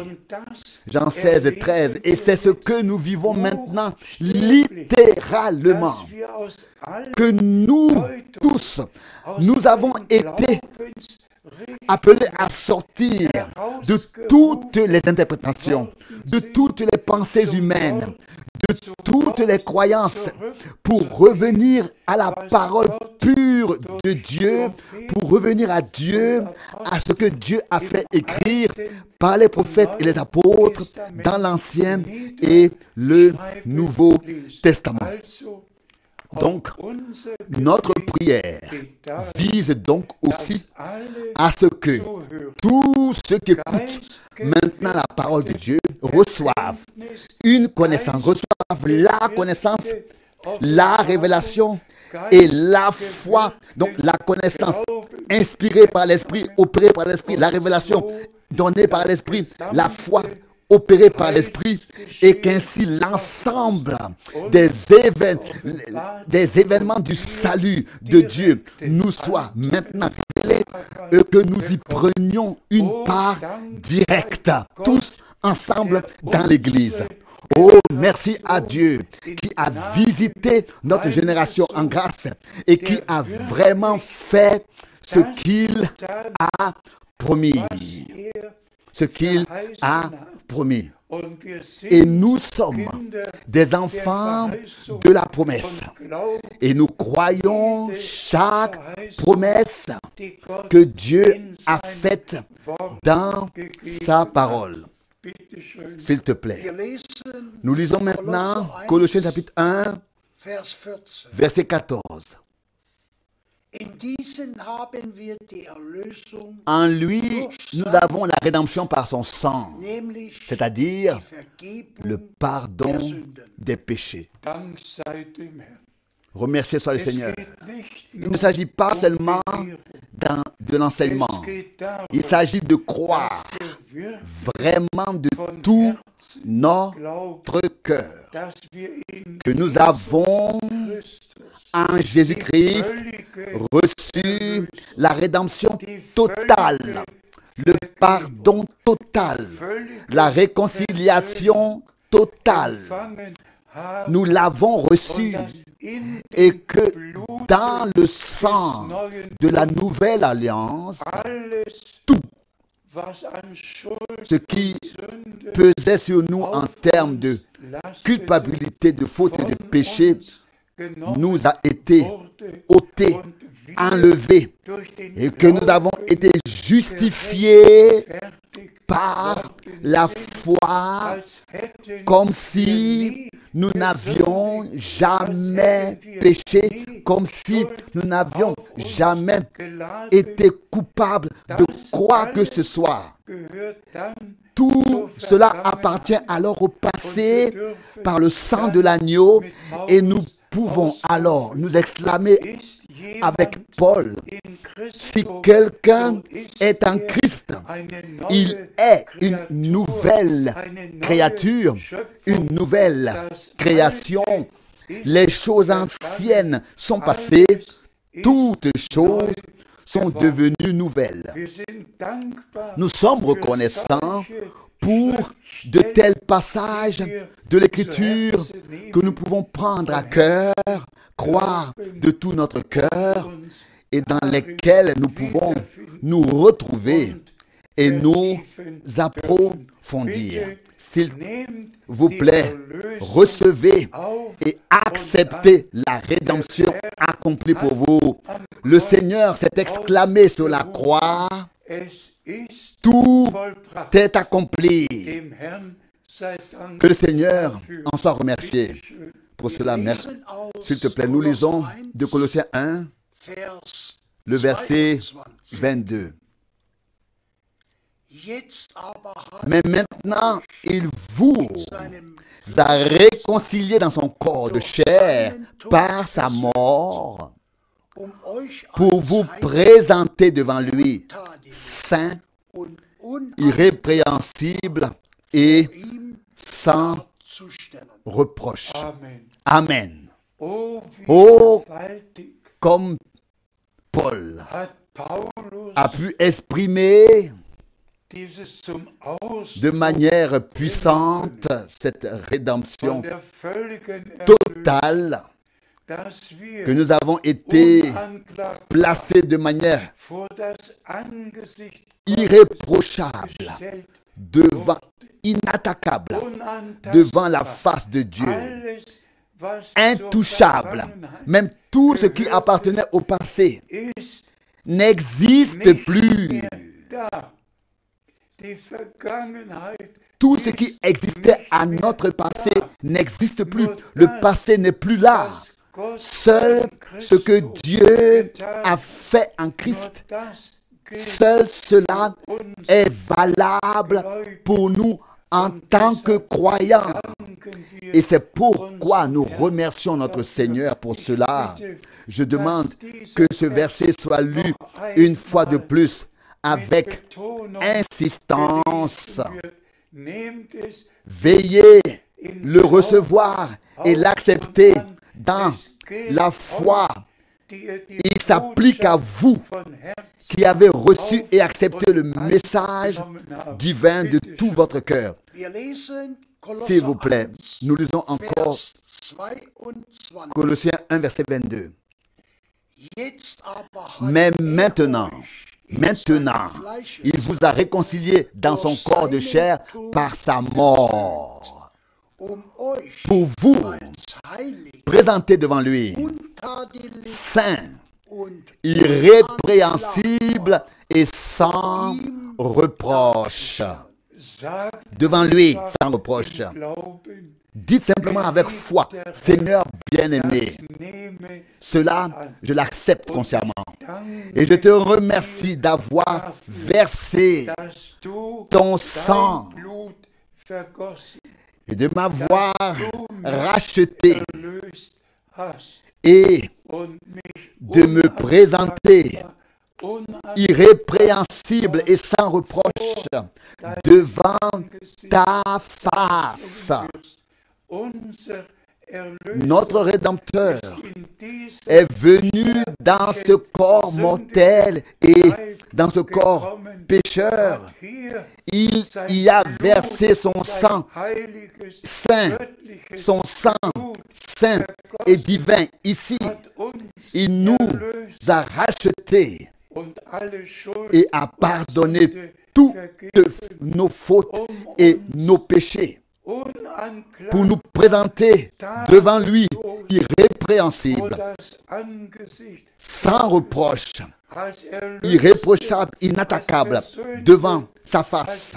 [SPEAKER 4] Jean 16, 13. Et c'est ce que nous vivons maintenant littéralement. Que nous tous, nous avons été appelés à sortir de toutes les interprétations, de toutes les pensées humaines, de toutes les croyances, pour revenir à la parole pure de Dieu, pour revenir à Dieu, à ce que Dieu a fait écrire par les prophètes et les apôtres dans l'Ancien et le Nouveau Testament. Donc, notre prière vise donc aussi à ce que tous ceux qui écoutent maintenant la parole de Dieu reçoivent une connaissance, reçoivent la connaissance, la révélation et la foi. Donc, la connaissance inspirée par l'Esprit, opérée par l'Esprit, la révélation donnée par l'Esprit, la foi opéré par l'Esprit, et qu'ainsi l'ensemble des événements du salut de Dieu nous soit maintenant révélé et que nous y prenions une part directe, tous ensemble dans l'Église. Oh, merci à Dieu qui a visité notre génération en grâce et qui a vraiment fait ce qu'il a promis. Ce qu'il a promis. Et nous sommes des enfants de la promesse. Et nous croyons chaque promesse que Dieu a faite dans sa parole.
[SPEAKER 5] Bitteschön.
[SPEAKER 4] s'il te plaît.
[SPEAKER 6] Wir lesen
[SPEAKER 4] Nous lisons maintenant Colossiens chapitre 1,
[SPEAKER 6] Vers 14.
[SPEAKER 4] verset 14.
[SPEAKER 6] In diesen haben wir die Erlösung,
[SPEAKER 4] En lui, nous avons la rédemption par son sang,
[SPEAKER 6] nämlich
[SPEAKER 4] c'est-à-dire
[SPEAKER 6] die
[SPEAKER 4] le
[SPEAKER 6] Vergebung
[SPEAKER 4] pardon
[SPEAKER 6] der Sünden.
[SPEAKER 4] des péchés.
[SPEAKER 5] Dank sei dem Herrn.
[SPEAKER 4] Remerciez soit le
[SPEAKER 5] Es
[SPEAKER 4] Seigneur.
[SPEAKER 5] geht nicht
[SPEAKER 4] Il
[SPEAKER 5] nur
[SPEAKER 4] ne s'agit pas
[SPEAKER 5] um
[SPEAKER 4] seulement
[SPEAKER 5] Belehrung.
[SPEAKER 4] de l'enseignement.
[SPEAKER 5] Es geht darum,
[SPEAKER 4] Il s'agit de croire
[SPEAKER 5] dass wir wirklich
[SPEAKER 4] vraiment de
[SPEAKER 5] von
[SPEAKER 4] tout
[SPEAKER 5] Herzen
[SPEAKER 4] notre
[SPEAKER 5] glauben,
[SPEAKER 4] cœur
[SPEAKER 5] dass wir in
[SPEAKER 4] que nous avons
[SPEAKER 5] Christus
[SPEAKER 4] en
[SPEAKER 5] die
[SPEAKER 4] Jésus-Christ
[SPEAKER 5] völlige,
[SPEAKER 4] reçu la rédemption totale, le pardon total, la réconciliation totale.
[SPEAKER 5] empfangen haben
[SPEAKER 4] Nous l'avons reçu
[SPEAKER 5] und dass in
[SPEAKER 4] et
[SPEAKER 5] dem
[SPEAKER 4] que
[SPEAKER 5] Blut
[SPEAKER 4] dans le
[SPEAKER 5] des
[SPEAKER 4] sang
[SPEAKER 5] neuen
[SPEAKER 4] de la nouvelle alliance,
[SPEAKER 5] alles,
[SPEAKER 4] tout
[SPEAKER 5] was an Schuld
[SPEAKER 4] ce qui
[SPEAKER 5] und Sünde
[SPEAKER 4] pesait sur nous en
[SPEAKER 5] auf
[SPEAKER 4] termes de
[SPEAKER 5] uns lastete,
[SPEAKER 4] culpabilité, de faute et de
[SPEAKER 5] von
[SPEAKER 4] péché,
[SPEAKER 5] uns genommen
[SPEAKER 4] nous a été
[SPEAKER 5] wurde
[SPEAKER 4] ôté,
[SPEAKER 5] und wir
[SPEAKER 4] enlevé,
[SPEAKER 5] durch den
[SPEAKER 4] et que nous
[SPEAKER 5] Glauben
[SPEAKER 4] avons été justifiés
[SPEAKER 5] gerechtfertigt
[SPEAKER 4] par
[SPEAKER 5] worden
[SPEAKER 4] la
[SPEAKER 5] sind,
[SPEAKER 4] foi,
[SPEAKER 5] als hätten
[SPEAKER 4] comme
[SPEAKER 5] wir
[SPEAKER 4] si
[SPEAKER 5] nie
[SPEAKER 4] nous n'avions
[SPEAKER 5] gesündigt,
[SPEAKER 4] jamais
[SPEAKER 5] als hätten wir
[SPEAKER 4] péché,
[SPEAKER 5] nie
[SPEAKER 4] comme si
[SPEAKER 5] Schuld
[SPEAKER 4] nous n'avions
[SPEAKER 5] auf uns
[SPEAKER 4] jamais
[SPEAKER 5] geladen.
[SPEAKER 4] été coupables de quoi que ce soit.
[SPEAKER 5] Gehört dann
[SPEAKER 4] Tout cela appartient alors au passé par le sang de l'agneau et nous pouvons alors nous exclamer
[SPEAKER 5] ist jemand
[SPEAKER 4] avec Paul,
[SPEAKER 5] in Christus,
[SPEAKER 4] si quelqu'un
[SPEAKER 5] so ist
[SPEAKER 4] est en
[SPEAKER 5] er
[SPEAKER 4] Christ,
[SPEAKER 5] eine neue
[SPEAKER 4] il est une
[SPEAKER 5] Kreatur,
[SPEAKER 4] nouvelle
[SPEAKER 5] eine neue
[SPEAKER 4] créature,
[SPEAKER 5] Schöpfung.
[SPEAKER 4] une nouvelle
[SPEAKER 5] Das
[SPEAKER 4] création.
[SPEAKER 5] Alte ist
[SPEAKER 4] Les choses anciennes sont passées,
[SPEAKER 5] ist
[SPEAKER 4] toutes choses
[SPEAKER 5] neu
[SPEAKER 4] sont
[SPEAKER 5] geworden.
[SPEAKER 4] devenues nouvelles.
[SPEAKER 5] Wir sind dankbar
[SPEAKER 4] Nous sommes
[SPEAKER 5] für
[SPEAKER 4] reconnaissants
[SPEAKER 5] solche
[SPEAKER 4] pour de
[SPEAKER 5] Schriftstellen,
[SPEAKER 4] tels passages de l'Écriture que nous pouvons prendre à cœur, croire de tout notre cœur
[SPEAKER 5] uns
[SPEAKER 4] et dans lesquels nous pouvons nous retrouver et nous approfondir. S'il
[SPEAKER 5] nehmt
[SPEAKER 4] vous
[SPEAKER 5] die
[SPEAKER 4] plaît,
[SPEAKER 5] Erlösung
[SPEAKER 4] recevez
[SPEAKER 5] auf
[SPEAKER 4] et acceptez la rédemption accomplie pour vous. Le Seigneur s'est exclamé sur la croix,
[SPEAKER 5] Es ist
[SPEAKER 4] tout
[SPEAKER 5] vollbracht.
[SPEAKER 4] est accompli.
[SPEAKER 5] Dem Herrn sei Dank
[SPEAKER 4] Que le Seigneur
[SPEAKER 5] dafür.
[SPEAKER 4] en soit remercié.
[SPEAKER 5] Bitteschön.
[SPEAKER 4] Pour cela, merci.
[SPEAKER 6] Lesen aus
[SPEAKER 4] S'il te plaît, nous lisons
[SPEAKER 6] Kolosser 1,
[SPEAKER 4] de Colossiens 1,
[SPEAKER 6] Vers
[SPEAKER 4] le verset
[SPEAKER 6] 22.
[SPEAKER 4] 22.
[SPEAKER 6] Jetzt aber hat
[SPEAKER 4] Mais maintenant, il vous
[SPEAKER 6] seinem
[SPEAKER 4] a réconcilié dans son corps de chair par sa mort
[SPEAKER 6] euch
[SPEAKER 4] pour
[SPEAKER 6] als
[SPEAKER 4] vous
[SPEAKER 6] heilig
[SPEAKER 4] présenter devant lui,
[SPEAKER 6] tadig
[SPEAKER 4] saint,
[SPEAKER 6] und unabhängig
[SPEAKER 4] irrépréhensible et
[SPEAKER 6] ihm
[SPEAKER 4] sans
[SPEAKER 6] darzustellen.
[SPEAKER 4] reproche.
[SPEAKER 5] Amen.
[SPEAKER 4] Amen.
[SPEAKER 5] Oh, wie
[SPEAKER 4] Oh.
[SPEAKER 5] gewaltig
[SPEAKER 4] Comme Paul
[SPEAKER 5] hat Paulus
[SPEAKER 4] a pu exprimer
[SPEAKER 5] dieses zum Ausdruck
[SPEAKER 4] de manière puissante cette
[SPEAKER 5] von
[SPEAKER 4] rédemption
[SPEAKER 5] der völligen Erlösung,
[SPEAKER 4] totale
[SPEAKER 5] dass wir
[SPEAKER 4] que nous avons été
[SPEAKER 5] unanklagbar
[SPEAKER 4] placés de manière
[SPEAKER 5] vor das Angesicht
[SPEAKER 4] irréprochable,
[SPEAKER 5] gestellt,
[SPEAKER 4] devant, inattaquable,
[SPEAKER 5] unantastbar.
[SPEAKER 4] devant la face de Dieu,
[SPEAKER 5] Alles, was zur
[SPEAKER 4] intouchable.
[SPEAKER 5] Vergangenheit
[SPEAKER 4] Même tout ce qui appartenait au passé
[SPEAKER 5] ist
[SPEAKER 4] n'existe
[SPEAKER 5] nicht
[SPEAKER 4] plus.
[SPEAKER 5] mehr da. Die Vergangenheit
[SPEAKER 4] Tout ce qui existait à notre passé n'existe plus. Le passé n'est plus là.
[SPEAKER 5] das Gott
[SPEAKER 4] Seul
[SPEAKER 5] in
[SPEAKER 4] ce que
[SPEAKER 5] Christus
[SPEAKER 4] Dieu
[SPEAKER 5] getan
[SPEAKER 4] a fait en
[SPEAKER 5] nur
[SPEAKER 4] Christ,
[SPEAKER 5] das gilt
[SPEAKER 4] seul cela
[SPEAKER 5] uns.
[SPEAKER 4] est valable pour nous en tant que croyants.
[SPEAKER 5] Danken wir
[SPEAKER 4] Et c'est pourquoi nous remercions notre Seigneur pour cela. Je demande que ce verset soit lu une fois de plus avec
[SPEAKER 5] Betonung
[SPEAKER 4] insistance.
[SPEAKER 5] gelesen wird. Nehmt es
[SPEAKER 4] Veillez le recevoir et l'accepter dans la foi. Il s'applique à vous qui avez reçu et accepté le message divin de tout votre cœur.
[SPEAKER 6] Wir lesen
[SPEAKER 4] S'il vous
[SPEAKER 6] Kolosser
[SPEAKER 4] plaît,
[SPEAKER 6] 1,
[SPEAKER 4] nous lisons encore
[SPEAKER 6] Vers 22.
[SPEAKER 4] Colossiens 1, verset 22.
[SPEAKER 6] Jetzt aber hat
[SPEAKER 4] Mais
[SPEAKER 6] er
[SPEAKER 4] maintenant,
[SPEAKER 6] euch in
[SPEAKER 4] maintenant,
[SPEAKER 6] seinem Fleische
[SPEAKER 4] il vous a réconcilié dans son corps de chair par sa mort,
[SPEAKER 6] euch
[SPEAKER 4] pour vous
[SPEAKER 6] als heilig,
[SPEAKER 4] présenter devant lui,
[SPEAKER 6] untadelig
[SPEAKER 4] saint,
[SPEAKER 6] und
[SPEAKER 4] irrépréhensible et sans reproche.
[SPEAKER 5] Sagt
[SPEAKER 4] devant lui sans reproche.
[SPEAKER 5] im Glauben,
[SPEAKER 4] Dites simplement avec foi, Seigneur bien-aimé,
[SPEAKER 5] das nehme
[SPEAKER 4] cela, je l'accepte consciemment.
[SPEAKER 5] danke,
[SPEAKER 4] Et je te remercie d'avoir versé
[SPEAKER 5] dass du
[SPEAKER 4] ton sang
[SPEAKER 5] dein Blut vergossen,
[SPEAKER 4] et de m'avoir racheté
[SPEAKER 5] erlöst hast
[SPEAKER 4] et
[SPEAKER 5] und mich
[SPEAKER 4] de me présenter
[SPEAKER 5] unangepasst
[SPEAKER 4] irrépréhensible et sans reproche devant ta face.
[SPEAKER 5] unser Erlöser
[SPEAKER 4] Notre Rédempteur
[SPEAKER 5] in diesem
[SPEAKER 4] est venu dans ce corps mortel et dans ce corps pécheur.
[SPEAKER 5] hier
[SPEAKER 4] Il y a versé son sang
[SPEAKER 5] heiliges,
[SPEAKER 4] saint,
[SPEAKER 5] göttliches
[SPEAKER 4] son sang
[SPEAKER 5] Blut
[SPEAKER 4] saint et divin ici.
[SPEAKER 5] hat uns
[SPEAKER 4] Il nous
[SPEAKER 5] erlöst
[SPEAKER 4] a rachetés
[SPEAKER 5] und alle Schuld
[SPEAKER 4] et a pardonné toutes nos fautes et nos péchés pour nous présenter devant lui irrépréhensible,
[SPEAKER 5] das Angesicht
[SPEAKER 4] sans reproche,
[SPEAKER 5] als Erlöser,
[SPEAKER 4] irréprochable, inattaquable devant sa face,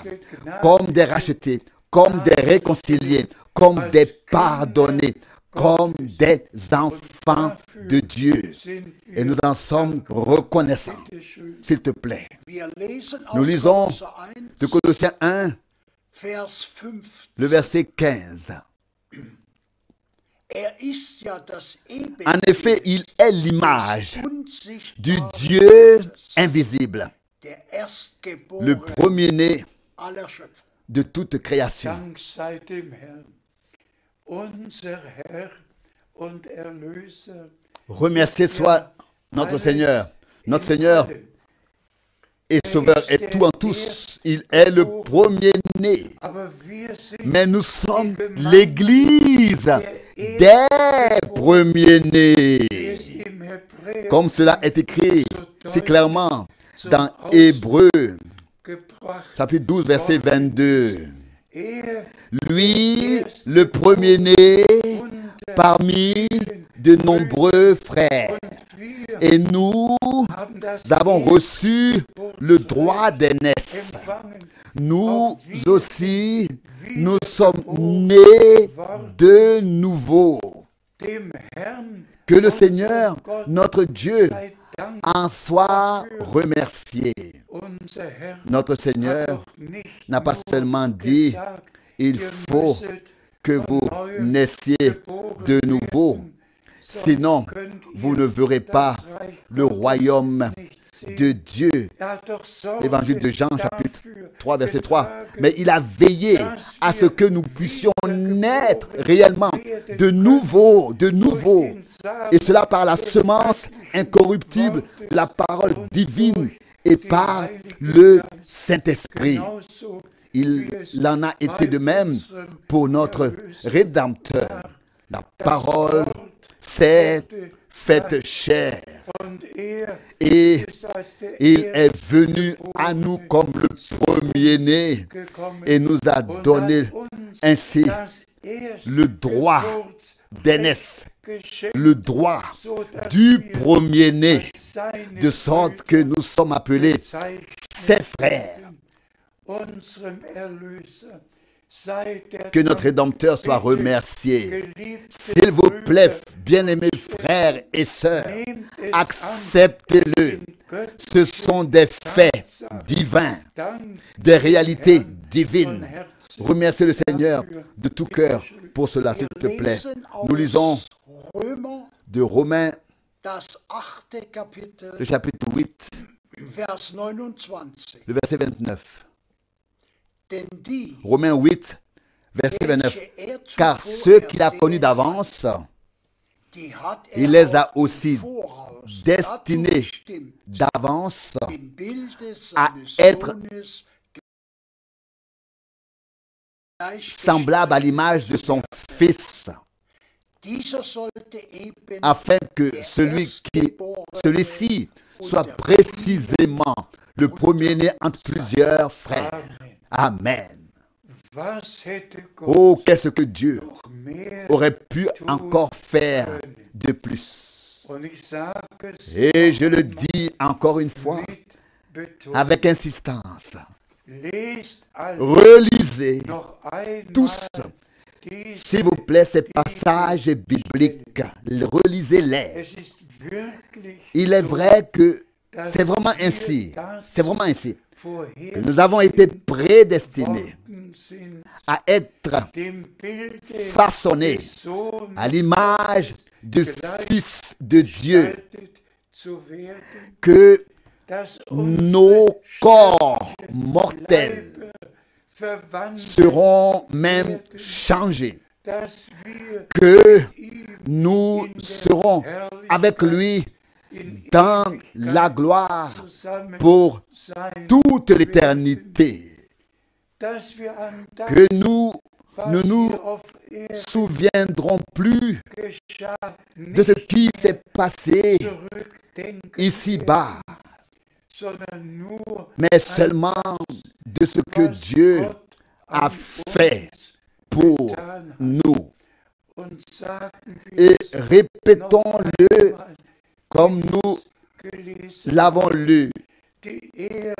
[SPEAKER 4] comme des rachetés, comme des réconciliés, comme des pardonnés, comme des enfants de Dieu.
[SPEAKER 5] sind wir.
[SPEAKER 4] Et nous en sommes reconnaissants.
[SPEAKER 5] Bitte schön.
[SPEAKER 4] S'il te plaît.
[SPEAKER 6] Wir lesen
[SPEAKER 4] Nous
[SPEAKER 6] aus
[SPEAKER 4] lisons
[SPEAKER 6] Kolosser 1,
[SPEAKER 4] de Colossiens 1,
[SPEAKER 6] Vers 15.
[SPEAKER 4] le verset 15.
[SPEAKER 6] Ist ja das
[SPEAKER 4] En effet, il est l'image du
[SPEAKER 6] unsichtbare
[SPEAKER 4] Dieu
[SPEAKER 6] Gottes,
[SPEAKER 4] invisible,
[SPEAKER 6] der
[SPEAKER 4] le
[SPEAKER 6] Erstgeborene
[SPEAKER 4] premier-né
[SPEAKER 6] aller Schöpfung.
[SPEAKER 4] de toute création.
[SPEAKER 5] Dank sei dem Herrn, unser Herr und Erlöser.
[SPEAKER 4] Remercié soit notre Seigneur. Notre Seigneur est sauveur et tout en tous. Il est le premier-né.
[SPEAKER 5] Aber wir sind
[SPEAKER 4] Mais nous sommes l'Église des premiers-nés.
[SPEAKER 5] es im Hebräer
[SPEAKER 4] Comme cela est écrit si clairement dans Hébreux,
[SPEAKER 5] gebracht.
[SPEAKER 4] chapitre 12, verset 22.
[SPEAKER 5] Er
[SPEAKER 4] Lui, le premier-né parmi de nombreux frères.
[SPEAKER 5] wir
[SPEAKER 4] Et nous
[SPEAKER 5] haben das
[SPEAKER 4] avons reçu le droit d'aînesse.
[SPEAKER 5] empfangen.
[SPEAKER 4] Nous aussi, nous sommes nés de nouveau.
[SPEAKER 5] Dem Herrn
[SPEAKER 4] Que le Seigneur, notre Dieu,
[SPEAKER 5] sei Dank.
[SPEAKER 4] en soit remercié.
[SPEAKER 5] Unser Herr
[SPEAKER 4] Notre Seigneur
[SPEAKER 5] doch nicht
[SPEAKER 4] n'a pas
[SPEAKER 5] nur
[SPEAKER 4] seulement dit,
[SPEAKER 5] gesagt,
[SPEAKER 4] il
[SPEAKER 5] ihr
[SPEAKER 4] faut
[SPEAKER 5] müsset
[SPEAKER 4] que vous naissiez de nouveau, sinon vous ne verrez pas le royaume de Dieu. Évangile de Jean, chapitre 3, verset 3. Mais il a veillé à ce que nous puissions naître réellement de nouveau, et cela par la semence incorruptible de la parole divine et par le Saint-Esprit. Il en a été de même pour notre Rédempteur. La parole s'est faite chair et il est venu à nous comme le premier-né et nous a donné ainsi le droit d'aînesse, le droit du premier-né, de sorte que nous sommes appelés ses frères. Que notre Rédempteur soit remercié. S'il vous plaît, bien-aimés frères et sœurs, acceptez-le. Ce sont des faits divins, des réalités divines. Remerciez le Seigneur de tout cœur pour cela, s'il te plaît. Nous lisons de Romains, le chapitre 8, le verset 29. Romains 8, verset 29. Car ceux qu'il a connus d'avance, il les a aussi destinés d'avance à être semblables à l'image de son Fils, afin que celui-ci soit précisément le premier-né entre plusieurs frères. Amen. Oh, qu'est-ce que Dieu aurait pu encore faire de plus. Et je le dis encore une fois, avec insistance,
[SPEAKER 5] Lest alle
[SPEAKER 4] Relisez
[SPEAKER 5] noch einmal
[SPEAKER 4] tous,
[SPEAKER 5] diese.
[SPEAKER 4] s'il vous plaît, ces passages bibliques. Relisez-les.
[SPEAKER 5] Es ist wirklich
[SPEAKER 4] Il est
[SPEAKER 5] so,
[SPEAKER 4] vrai que
[SPEAKER 5] dass
[SPEAKER 4] c'est vraiment
[SPEAKER 5] wir
[SPEAKER 4] ainsi.
[SPEAKER 5] dazu
[SPEAKER 4] C'est vraiment ainsi. Que nous
[SPEAKER 5] vorher
[SPEAKER 4] avons été prédestinés
[SPEAKER 5] worden sind,
[SPEAKER 4] à être
[SPEAKER 5] dem Bilde
[SPEAKER 4] façonnés
[SPEAKER 5] des Sohnes
[SPEAKER 4] à l'image du Fils de Dieu,
[SPEAKER 5] gestaltet zu werden,
[SPEAKER 4] que
[SPEAKER 5] dass
[SPEAKER 4] nos
[SPEAKER 5] unsere
[SPEAKER 4] corps mortels
[SPEAKER 5] Leibe verwandelt,
[SPEAKER 4] seront même changés,
[SPEAKER 5] dass wir
[SPEAKER 4] que
[SPEAKER 5] mit ihm
[SPEAKER 4] nous serons avec lui
[SPEAKER 5] in
[SPEAKER 4] dans
[SPEAKER 5] Ewigkeit
[SPEAKER 4] la gloire
[SPEAKER 5] zusammen
[SPEAKER 4] pour
[SPEAKER 5] sein,
[SPEAKER 4] toute l'éternité,
[SPEAKER 5] dass wir an das,
[SPEAKER 4] que nous
[SPEAKER 5] was
[SPEAKER 4] ne nous
[SPEAKER 5] hier auf Erden
[SPEAKER 4] souviendrons plus
[SPEAKER 5] geschah,
[SPEAKER 4] de ce
[SPEAKER 5] nicht
[SPEAKER 4] qui s'est passé
[SPEAKER 5] zurückdenken,
[SPEAKER 4] ici-bas,
[SPEAKER 5] sondern nur
[SPEAKER 4] mais seulement de ce que
[SPEAKER 5] was
[SPEAKER 4] Dieu
[SPEAKER 5] Gott
[SPEAKER 4] a
[SPEAKER 5] an
[SPEAKER 4] fait
[SPEAKER 5] uns
[SPEAKER 4] pour
[SPEAKER 5] getan hat.
[SPEAKER 4] nous.
[SPEAKER 5] Und sagen
[SPEAKER 4] Et
[SPEAKER 5] wir es noch
[SPEAKER 4] répétons-le
[SPEAKER 5] einmal,
[SPEAKER 4] comme nous
[SPEAKER 5] gelesen,
[SPEAKER 4] l'avons lu.
[SPEAKER 5] die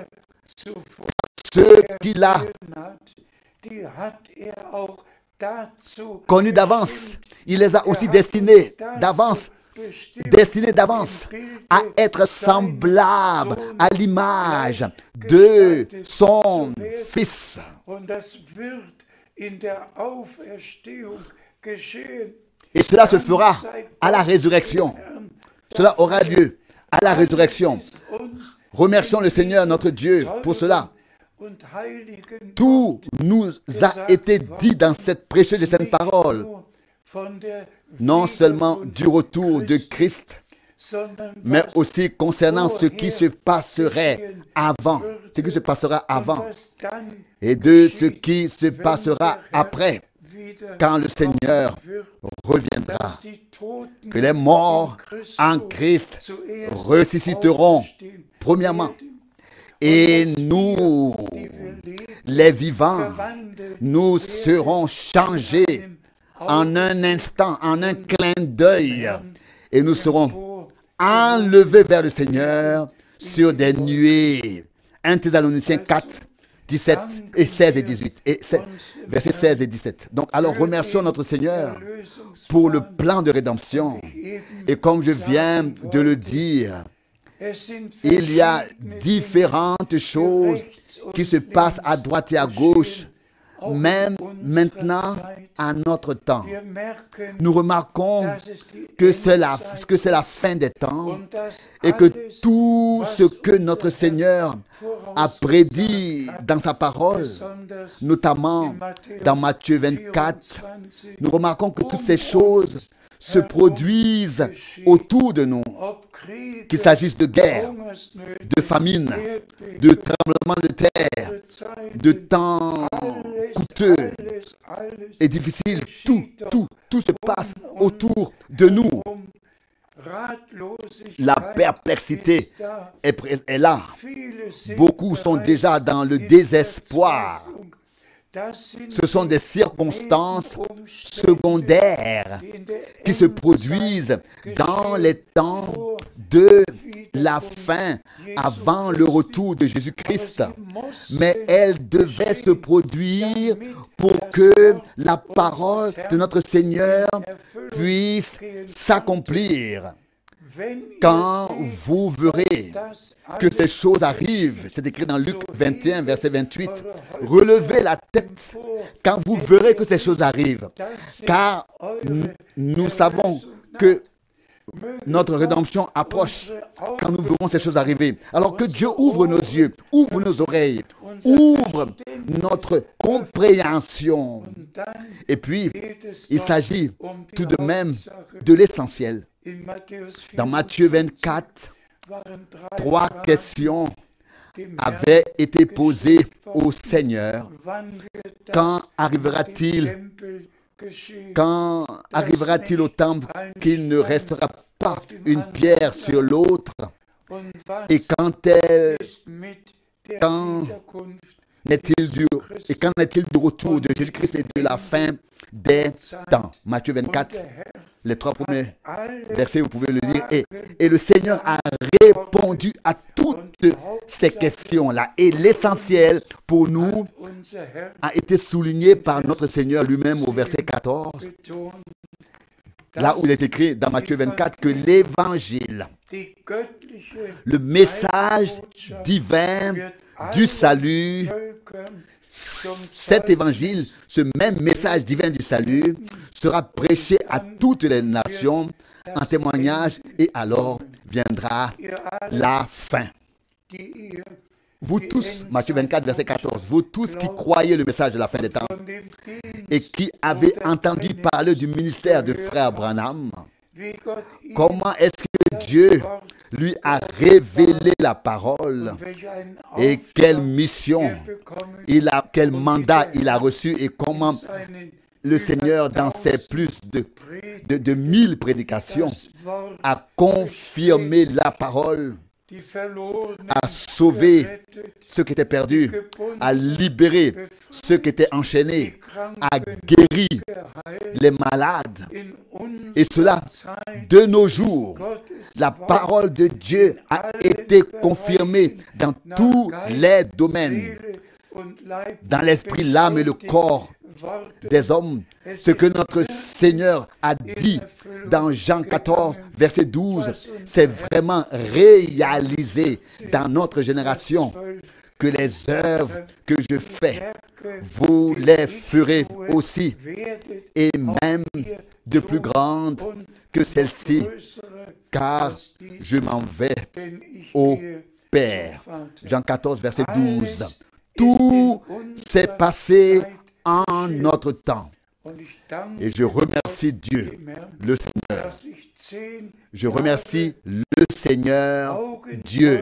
[SPEAKER 5] zuvor
[SPEAKER 4] Ceux qu'il a
[SPEAKER 5] gesehen hat, die hat auch dazu
[SPEAKER 4] connus d'avance,
[SPEAKER 5] bestimmt.
[SPEAKER 4] il les a
[SPEAKER 5] Er
[SPEAKER 4] aussi
[SPEAKER 5] hat
[SPEAKER 4] destinés
[SPEAKER 5] uns dazu
[SPEAKER 4] d'avance,
[SPEAKER 5] bestimmt,
[SPEAKER 4] destinés d'avance
[SPEAKER 5] im Bilde
[SPEAKER 4] à être
[SPEAKER 5] seines
[SPEAKER 4] semblables à
[SPEAKER 5] Sohnes
[SPEAKER 4] l'image de
[SPEAKER 5] gleichgestaltet
[SPEAKER 4] son
[SPEAKER 5] zu werden.
[SPEAKER 4] Fils.
[SPEAKER 5] Und das wird in der Auferstehung geschehen.
[SPEAKER 4] Et cela se fera à la résurrection. Cela aura lieu à la résurrection. Remercions le Seigneur notre Dieu pour cela. Tout nous a été dit dans cette précieuse et sainte parole, non seulement du retour de Christ, mais aussi concernant ce qui se passerait avant, ce qui se passera avant, et de ce qui se passera après, quand le Seigneur reviendra, que les morts en Christ ressusciteront premièrement, et nous, les vivants, nous serons changés en un instant, en un clin d'œil, et nous serons enlevés vers le Seigneur sur des nuées. 1 Thessaloniciens 4, 17 et 16 et 18, et versets 16 et 17. Donc, alors remercions notre Seigneur pour le plan de rédemption. Et comme je viens de le dire, il y a différentes choses qui se passent à droite et à gauche, même maintenant, à notre temps. Nous remarquons que c'est la fin des temps et que tout ce que notre Seigneur a prédit dans sa parole, notamment dans Matthieu 24, nous remarquons que toutes ces choses se produisent autour de nous, qu'il s'agisse de guerre, de famine, de tremblements de terre, de temps coûteux et difficiles. Tout se passe autour de nous. La perplexité est là. Beaucoup sont déjà dans le désespoir. Ce sont des circonstances secondaires qui se produisent dans les temps de la fin, avant le retour de Jésus-Christ. Mais elles devaient se produire pour que la parole de notre Seigneur puisse s'accomplir. Quand vous verrez que ces choses arrivent, c'est écrit dans Luc 21, verset 28, relevez la tête quand vous verrez que ces choses arrivent, car nous savons que notre rédemption approche quand nous verrons ces choses arriver. Alors que Dieu ouvre nos yeux, ouvre nos oreilles, ouvre notre compréhension. Et puis, il s'agit tout de même de l'essentiel. Dans Matthieu 24, 3 questions avaient été posées au Seigneur. Quand arrivera-t-il au temple qu'il ne restera pas une pierre sur l'autre? Et qu'en est-il du retour de Jésus-Christ et de la fin des temps? Matthieu 24, les 3 premiers versets, vous pouvez le lire. Et le Seigneur a répondu à toutes ces questions-là. Et l'essentiel pour nous
[SPEAKER 5] unser Herr
[SPEAKER 4] a été souligné par notre Seigneur lui-même au verset 14,
[SPEAKER 5] betont,
[SPEAKER 4] là où il est écrit dans Matthieu 24 que l'évangile,
[SPEAKER 5] die göttliche
[SPEAKER 4] le message divin du salut,
[SPEAKER 5] Völkern
[SPEAKER 4] cet évangile, ce même message divin du salut sera prêché à toutes les nations en témoignage et alors viendra la fin.
[SPEAKER 5] die ihr
[SPEAKER 4] Vous tous, Matthieu 24, verset 14, vous tous qui croyez le message de la fin des temps
[SPEAKER 5] von dem Dienst,
[SPEAKER 4] et qui avez entendu parler du ministère de frère Branham,
[SPEAKER 5] wie Gott ihm
[SPEAKER 4] comment est-ce que Dieu lui a révélé la parole
[SPEAKER 5] welch einen
[SPEAKER 4] et quelle mission
[SPEAKER 5] Auftrag bekommen,
[SPEAKER 4] quel mandat il a reçu et comment
[SPEAKER 5] seinen
[SPEAKER 4] le Seigneur, dans ses plus de 1000 prédications,
[SPEAKER 5] das Wort,
[SPEAKER 4] a confirmé la parole,
[SPEAKER 5] die Verlorenen
[SPEAKER 4] a sauvé
[SPEAKER 5] gerettet,
[SPEAKER 4] ceux qui étaient perdus, a libéré ceux qui étaient enchaînés, a guéri
[SPEAKER 5] geheilt
[SPEAKER 4] les malades.
[SPEAKER 5] in unserer
[SPEAKER 4] Et cela,
[SPEAKER 5] Zeit.
[SPEAKER 4] de nos jours,
[SPEAKER 5] Gottes
[SPEAKER 4] la
[SPEAKER 5] Wort
[SPEAKER 4] parole de Dieu a été confirmée dans tous les domaines,
[SPEAKER 5] Seele und Leib
[SPEAKER 4] dans l'esprit, l'âme et le corps
[SPEAKER 5] Worte
[SPEAKER 4] des hommes. Ce que notre Seigneur a dit dans Jean 14, verset 12, c'est vraiment réalisé dans notre génération, que les œuvres que je fais, vous les ferez aussi,
[SPEAKER 5] werdet
[SPEAKER 4] et même de plus grandes que celles-ci,
[SPEAKER 5] größere,
[SPEAKER 4] car je m'en vais
[SPEAKER 5] denn ich
[SPEAKER 4] au
[SPEAKER 5] gehe
[SPEAKER 4] Père.
[SPEAKER 5] zum Vater.
[SPEAKER 4] Jean 14, verset 12. Tout s'est passé en notre temps.
[SPEAKER 5] Und ich danke
[SPEAKER 4] Et je remercie Dieu,
[SPEAKER 5] dem Herrn,
[SPEAKER 4] le Seigneur.
[SPEAKER 5] dass ich 10
[SPEAKER 4] Je remercie le Seigneur Dieu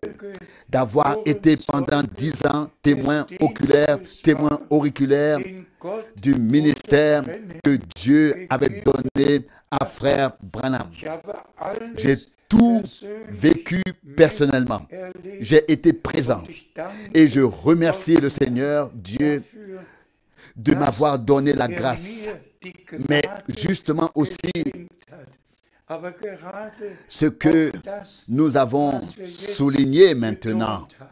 [SPEAKER 4] d'avoir été pendant 10 ans témoin oculaire, témoin auriculaire
[SPEAKER 5] in Gott
[SPEAKER 4] du ministère que Dieu avait donné à frère Branham.
[SPEAKER 5] ich habe alles
[SPEAKER 4] J'ai tout vécu personnellement.
[SPEAKER 5] erlebt.
[SPEAKER 4] J'ai été présent.
[SPEAKER 5] Ich danke
[SPEAKER 4] Et je remercie le Seigneur Dieu
[SPEAKER 5] dafür,
[SPEAKER 4] de m'avoir donné la
[SPEAKER 5] der
[SPEAKER 4] grâce,
[SPEAKER 5] mir die
[SPEAKER 4] mais
[SPEAKER 5] Gnade
[SPEAKER 4] aussi
[SPEAKER 5] geschenkt hat. Aber gerade
[SPEAKER 4] ce que
[SPEAKER 5] auch das,
[SPEAKER 4] nous avons
[SPEAKER 5] was wir jetzt
[SPEAKER 4] souligné maintenant,
[SPEAKER 5] betont haben.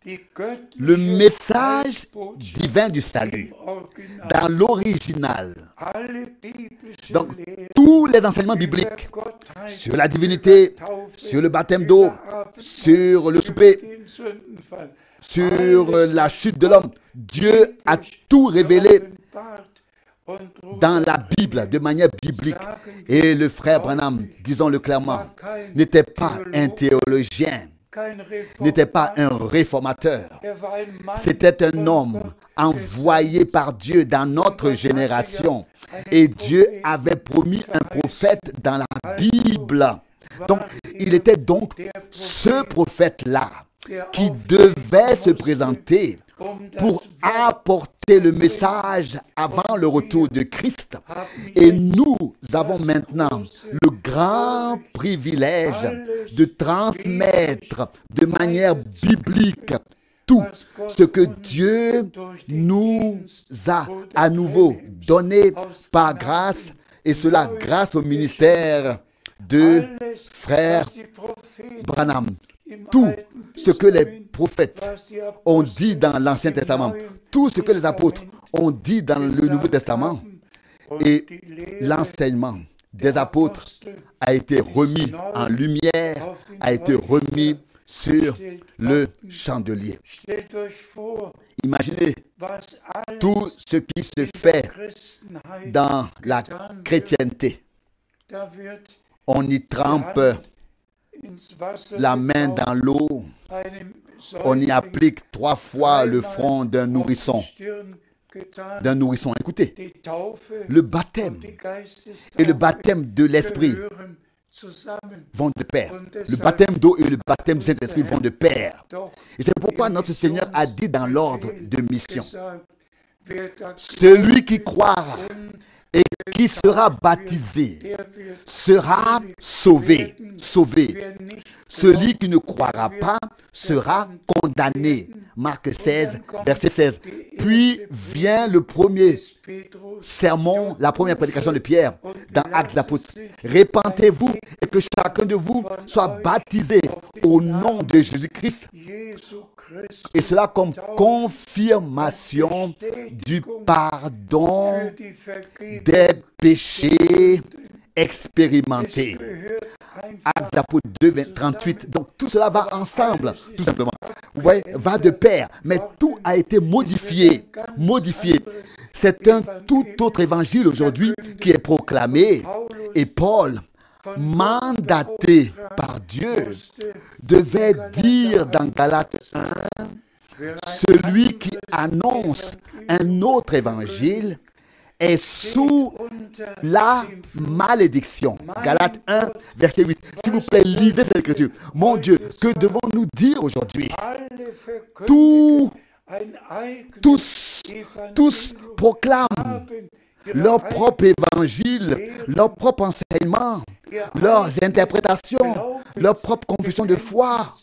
[SPEAKER 5] Die göttliche
[SPEAKER 4] le message
[SPEAKER 5] Heilsbotschaft
[SPEAKER 4] divin du salut,
[SPEAKER 5] im Original,
[SPEAKER 4] dans l'original.
[SPEAKER 5] alle biblischen
[SPEAKER 4] Donc,
[SPEAKER 5] Lehren
[SPEAKER 4] tous les enseignements bibliques
[SPEAKER 5] Gottheit,
[SPEAKER 4] sur la divinité, sur le baptême d'eau, sur le souper,
[SPEAKER 5] den Sündenfall,
[SPEAKER 4] sur la chute de l'homme, Dieu a tout révélé dans la Bible, de manière biblique. Et le frère Branham, disons-le clairement, n'était pas un théologien, n'était pas un réformateur. C'était un homme envoyé par Dieu dans notre génération. Et Dieu avait promis un prophète dans la Bible. Donc, il était donc ce prophète-là qui devait se présenter pour apporter le message avant le retour de Christ. Et nous avons maintenant le grand privilège de transmettre de manière biblique tout ce que Dieu nous a à nouveau donné par grâce, et cela grâce au ministère de frère Branham. Tout ce que les prophètes ont dit dans l'Ancien Testament, tout ce que les apôtres ont dit dans le Nouveau Testament, et l'enseignement des apôtres a été remis en lumière, a été remis sur le chandelier. Imaginez tout ce qui se fait dans la chrétienté. On y trempe la main dans l'eau, on y applique 3 fois le front d'un nourrisson. Écoutez, le baptême et le baptême de l'Esprit vont de pair. Le baptême d'eau et le baptême du Saint-Esprit vont de pair. Et c'est pourquoi notre Seigneur a dit dans l'ordre de mission, celui qui croira et qui sera baptisé sera sauvé. Celui qui ne croira pas sera condamné. Marc 16, verset 16. Puis vient le premier sermon, la première prédication de Pierre dans Actes des Apôtres. Répentez-vous et que chacun de vous soit baptisé au nom de Jésus-Christ. Et cela comme confirmation du pardon des péchés expérimentés. Actes des Apôtres 2, 38. Donc tout cela va ensemble, tout simplement. Vous voyez, va de pair. Mais tout a été modifié. C'est un tout autre évangile aujourd'hui qui est proclamé. Et Paul, mandaté par Dieu, devait dire dans Galates 1, celui qui annonce un autre évangile est sous la malédiction. Galates 1, verset 8. S'il vous plaît, lisez cette écriture. Mon Dieu, que devons-nous dire aujourd'hui? Tous proclament leur propre évangile, leur propre enseignement, leurs interprétations, leur propre confession de foi.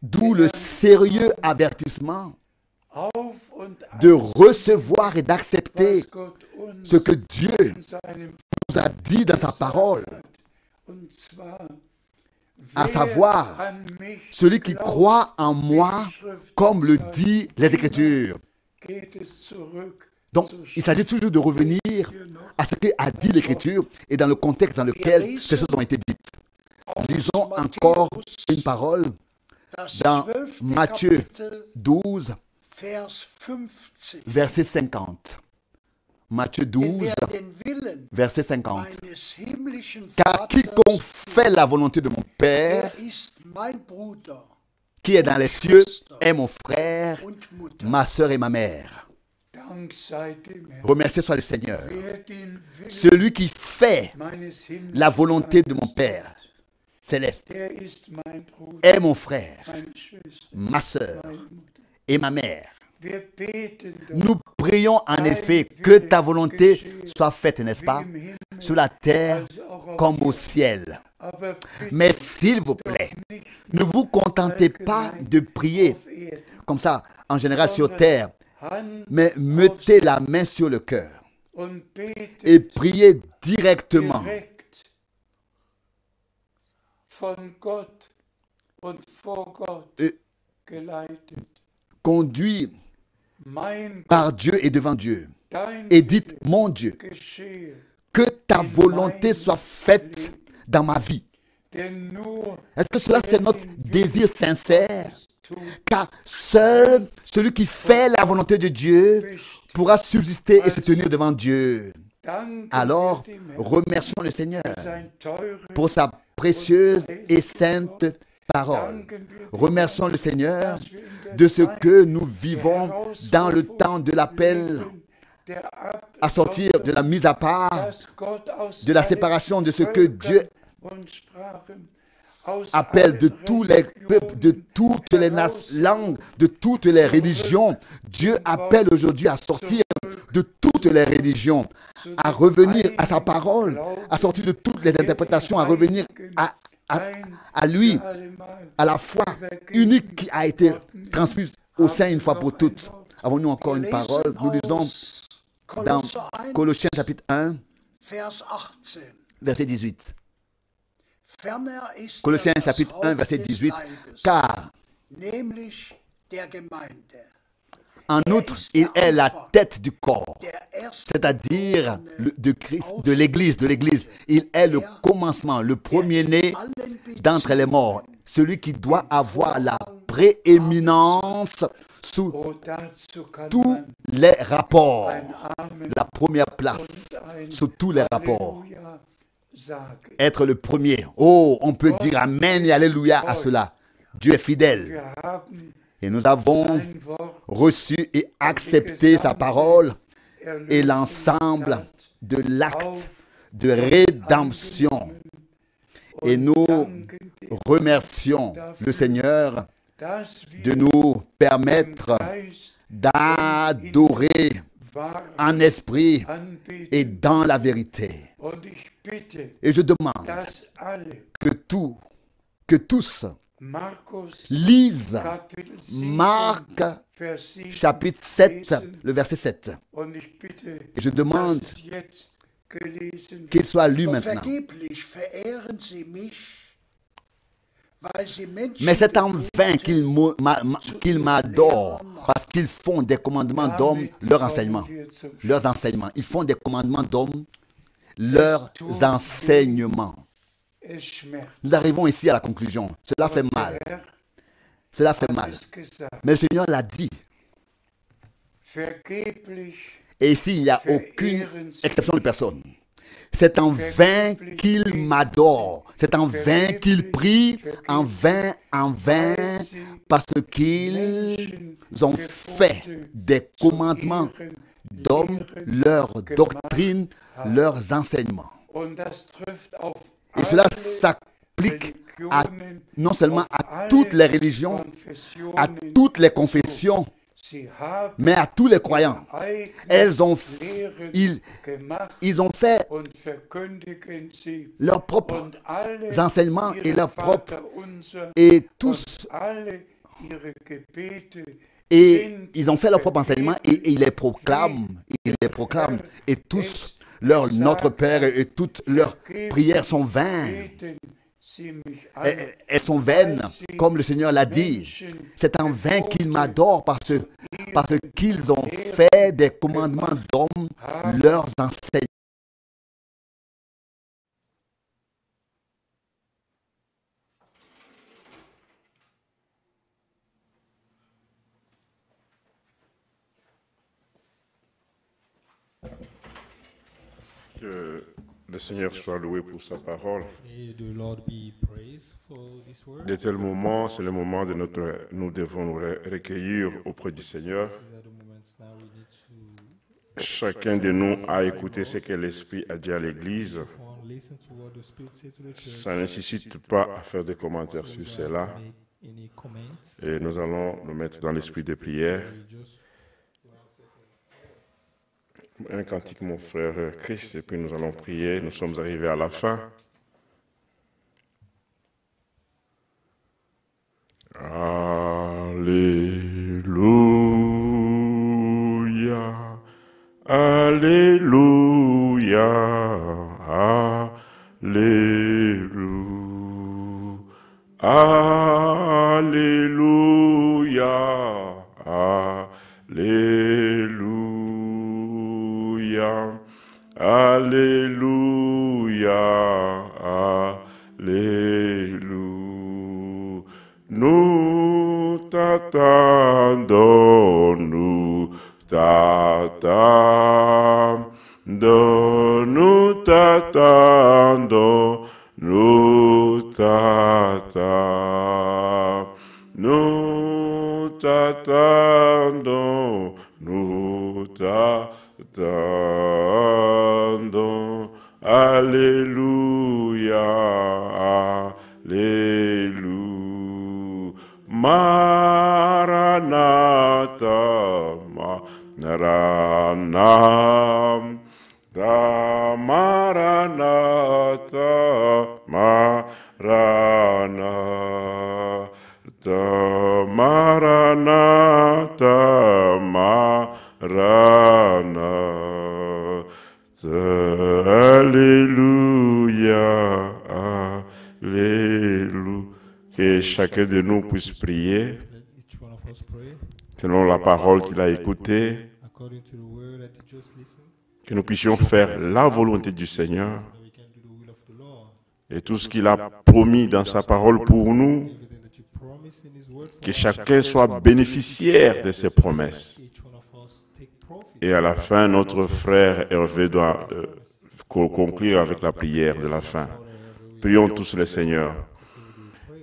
[SPEAKER 4] D'où le sérieux avertissement de recevoir et d'accepter ce que Dieu nous a dit dans sa parole, à savoir celui qui croit en moi, comme le dit les Écritures. Donc, il s'agit toujours de revenir à ce qu'a dit l'Écriture et dans le contexte dans lequel ces choses ont été dites. Lisons encore une parole dans Matthieu 12, verset 50. Matthieu 12, verset 50. Car quiconque fait la volonté de mon Père, qui est dans les cieux, est mon frère, ma soeur et ma mère. Remercié soit le Seigneur. Celui qui fait la volonté de mon Père céleste est mon frère, ma soeur et ma mère. Nous prions en effet que ta volonté soit faite, n'est-ce pas, sur la terre comme au ciel. Mais s'il vous plaît, ne vous contentez pas de prier comme ça, en général sur terre, mais mettez la main sur le cœur et priez directement conduit par Dieu et devant Dieu. Et dites, mon Dieu, que ta volonté soit faite dans ma vie. Est-ce que cela c'est notre désir sincère? Car seul celui qui fait la volonté de Dieu pourra subsister et se tenir devant Dieu. Alors, remercions le Seigneur pour sa précieuse et sainte parole. Remercions le Seigneur de ce que nous vivons dans le temps de l'appel à sortir de la mise à part, de la séparation de ce que Dieu appelle de tous les peuples, de toutes les langues, de toutes les religions. Dieu appelle aujourd'hui à sortir de toutes les religions, à revenir à sa parole, à sortir de toutes les interprétations, à revenir à lui, à la foi unique qui a été transmise au sein une fois pour toutes. Avons-nous encore une parole? Nous lisons dans Colossiens chapitre 1, verset 18. Colossiens chapitre 1, verset 18. Car, en outre, il est la tête du corps, c'est-à-dire de Christ, de l'Église. Il est le commencement, le premier-né d'entre les morts, celui qui doit avoir la prééminence sous tous les rapports, la première place sous tous les rapports. Être le premier. Oh, on peut dire Amen et Alléluia à cela. Dieu est fidèle. Et nous avons reçu et accepté sa parole et l'ensemble de l'acte de rédemption. Et nous remercions le Seigneur de nous permettre d'adorer en esprit et dans la vérité. Et je demande que tous lisent Marc chapitre 7, le verset 7. Et je demande qu'il soit lu maintenant. Mais c'est en vain qu'ils m'adorent, parce qu'ils font des commandements d'hommes leurs enseignements. Ils font des commandements d'hommes leurs enseignements. Nous arrivons ici à la conclusion. Cela fait mal. Cela fait mal. Mais le Seigneur l'a dit. Et ici, il n'y a aucune exception de personne. C'est en vain qu'ils m'adorent. C'est en vain qu'ils prient, en vain, parce qu'ils ont fait des commandements d'hommes, leurs doctrines, leurs enseignements. Et cela s'applique non seulement à toutes les religions, à toutes les confessions, mais à tous les croyants. Ils ont fait leurs propres enseignements et leurs propres, et tous, et ils ont fait leurs propres enseignements et ils les proclament, et tous, notre Père et toutes leurs prières sont vaines. Elles sont vaines, comme le Seigneur l'a dit. C'est en vain qu'ils m'adorent parce qu'ils ont fait des commandements d'hommes leurs enseignements.
[SPEAKER 1] Que le Seigneur soit loué pour sa parole.
[SPEAKER 2] May the Lord be praised for this word.
[SPEAKER 1] De tels moments, c'est le moment de nous devons nous recueillir auprès du Seigneur.
[SPEAKER 2] These are the moments now we need to
[SPEAKER 1] Chacun de nous a écouté ce que l'Esprit a dit à l'Église.
[SPEAKER 2] listen to what the Spirit says to the church.
[SPEAKER 1] Ça ne nécessite pas à faire des commentaires sur cela.
[SPEAKER 2] Make any comments.
[SPEAKER 1] Et nous allons nous mettre dans l'esprit de prière.
[SPEAKER 2] We just
[SPEAKER 1] Un cantique, mon frère Christ, et puis nous allons prier. Nous sommes arrivés à la fin. Alléluia, Alléluia, Alléluia, Alléluia, Alléluia, Alléluia, Alléluia. Nous t'attendons, nous t'attendons, nous t'attendons, nous t'attendons, nous t'attendons, nous t'attendons. Alléluia, Alléluia. Maranatha, Maranatha, Maranatha, Maranatha, Maranatha, Maranatha. Alléluia, Alléluia. Que chacun de nous puisse prier
[SPEAKER 2] let each one of us pray
[SPEAKER 1] selon la parole qu'il a écoutée,
[SPEAKER 2] according to the word that you just listened.
[SPEAKER 1] que nous puissions faire la volonté du Seigneur
[SPEAKER 2] That we can do the will of the Lord.
[SPEAKER 1] et tout ce qu'il a promis dans sa parole pour nous,
[SPEAKER 2] Everything that you promised in His word for
[SPEAKER 1] que
[SPEAKER 2] us,
[SPEAKER 1] chacun soit bénéficiaire de ces promesses.
[SPEAKER 2] each one of us take profit.
[SPEAKER 1] Et à la fin, notre frère Hervé doit conclure avec la prière de la fin. Prions tous le Seigneur.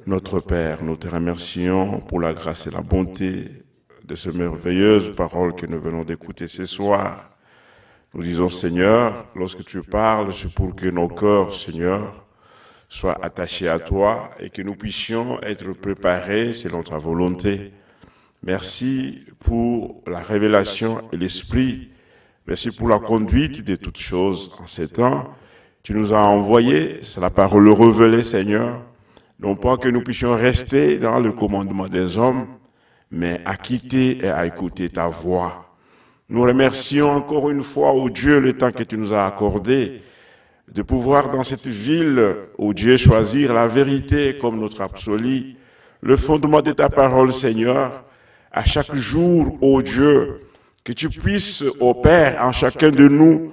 [SPEAKER 1] Notre Père, nous te remercions pour la grâce et la bonté de ces merveilleuses paroles que nous venons d'écouter ce soir. Nous disons, Seigneur, lorsque tu parles, c'est pour que nos cœurs, Seigneur, soient attachés à toi et que nous puissions être préparés selon ta volonté. Merci pour la révélation et l'esprit Merci pour la conduite de toutes choses en ces temps. Tu nous as envoyé, c'est la parole révélée, Seigneur. Non pas que nous puissions rester dans le commandement des hommes, mais à quitter et à écouter ta voix. Nous remercions encore une fois, ô Dieu, le temps que tu nous as accordé, de pouvoir dans cette ville, ô Dieu, choisir la vérité comme notre absolu, le fondement de ta parole, Seigneur, à chaque jour, ô Dieu, que tu puisses, ô Père, en chacun de nous,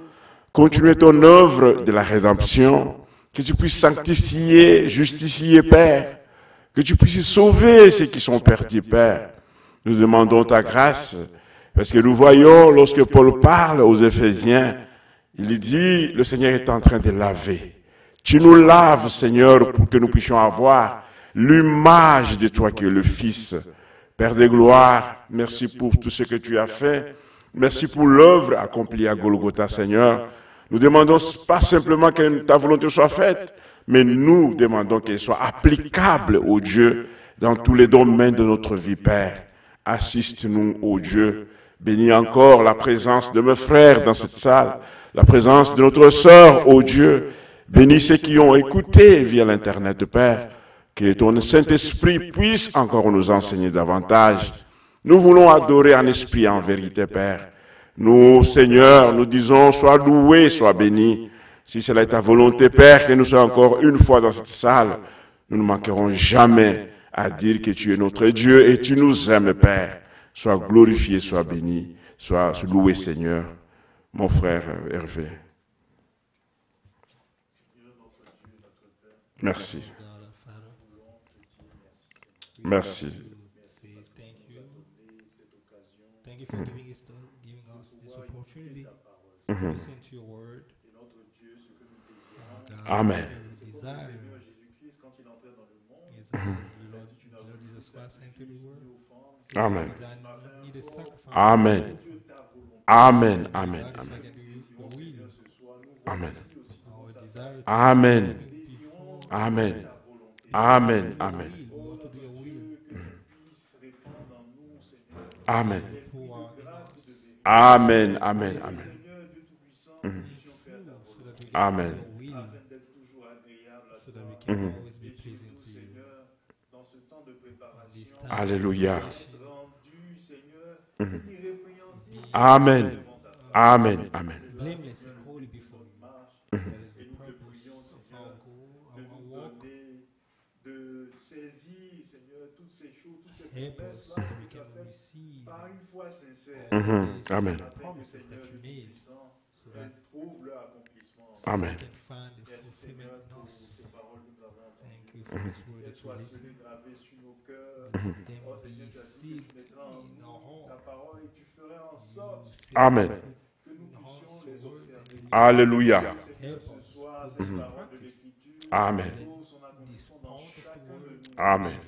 [SPEAKER 1] continuer ton œuvre de la rédemption, que tu puisses sanctifier, justifier, Père, que tu puisses sauver ceux qui sont perdus, Père. Nous demandons ta grâce, parce que nous voyons, lorsque Paul parle aux Éphésiens, il dit, le Seigneur est en train de laver. Tu nous laves, Seigneur, pour que nous puissions avoir l'image de toi qui es le Fils. Père de gloire, merci pour tout ce que tu as fait. Merci pour l'œuvre accomplie à Golgotha, Seigneur. Nous demandons pas simplement que ta volonté soit faite, mais nous demandons qu'elle soit applicable, ô Dieu, dans tous les domaines de notre vie, Père. Assiste-nous, ô Dieu. Bénis encore la présence de mes frères dans cette salle, la présence de notre sœur, ô Dieu. Bénis ceux qui ont écouté via l'Internet, Père. Que ton Saint-Esprit puisse encore nous enseigner davantage. Nous voulons adorer en esprit et en vérité, Père. Nous, Seigneur, nous disons, sois loué, sois béni. Si cela est ta volonté, Père, que nous soyons encore une fois dans cette salle, nous ne manquerons jamais à dire que tu es notre Dieu et tu nous aimes, Père. Sois glorifié, sois béni, sois loué, Seigneur. Mon frère Hervé. Merci. Merci.
[SPEAKER 2] Thank you for giving us this opportunity to listen to your word.
[SPEAKER 1] Amen.
[SPEAKER 2] Desire. Lord Jesus Christ entered the world.
[SPEAKER 1] Amen.
[SPEAKER 2] I need a sacrifice.
[SPEAKER 1] Amen. Amen. Amen.
[SPEAKER 2] God is
[SPEAKER 1] Amen.
[SPEAKER 2] like your will.
[SPEAKER 1] Amen.
[SPEAKER 2] Our desire to
[SPEAKER 1] Amen.
[SPEAKER 2] before
[SPEAKER 1] Amen. Amen. Amen.
[SPEAKER 2] we want to do your will.
[SPEAKER 1] Amen.
[SPEAKER 2] Who are in us.
[SPEAKER 1] Amen. Amen. Amen.
[SPEAKER 2] So that we can
[SPEAKER 1] Amen.
[SPEAKER 2] do your will. So that we can always be pleasing to you. This time
[SPEAKER 1] Alléluia. Amen. Amen. Amen.
[SPEAKER 2] blameless and holy before you. That is the purpose of our goal, our walk. Help us so that we can receive
[SPEAKER 1] Amen.
[SPEAKER 2] the promises that you made, so that
[SPEAKER 1] Amen.
[SPEAKER 2] we can find the fulfillment in us. Thank you for this word that you listen. Them be seed in our heart.
[SPEAKER 1] Amen. Alléluia.
[SPEAKER 2] Help us put in practice
[SPEAKER 1] Amen.
[SPEAKER 2] this part of the word
[SPEAKER 1] Amen.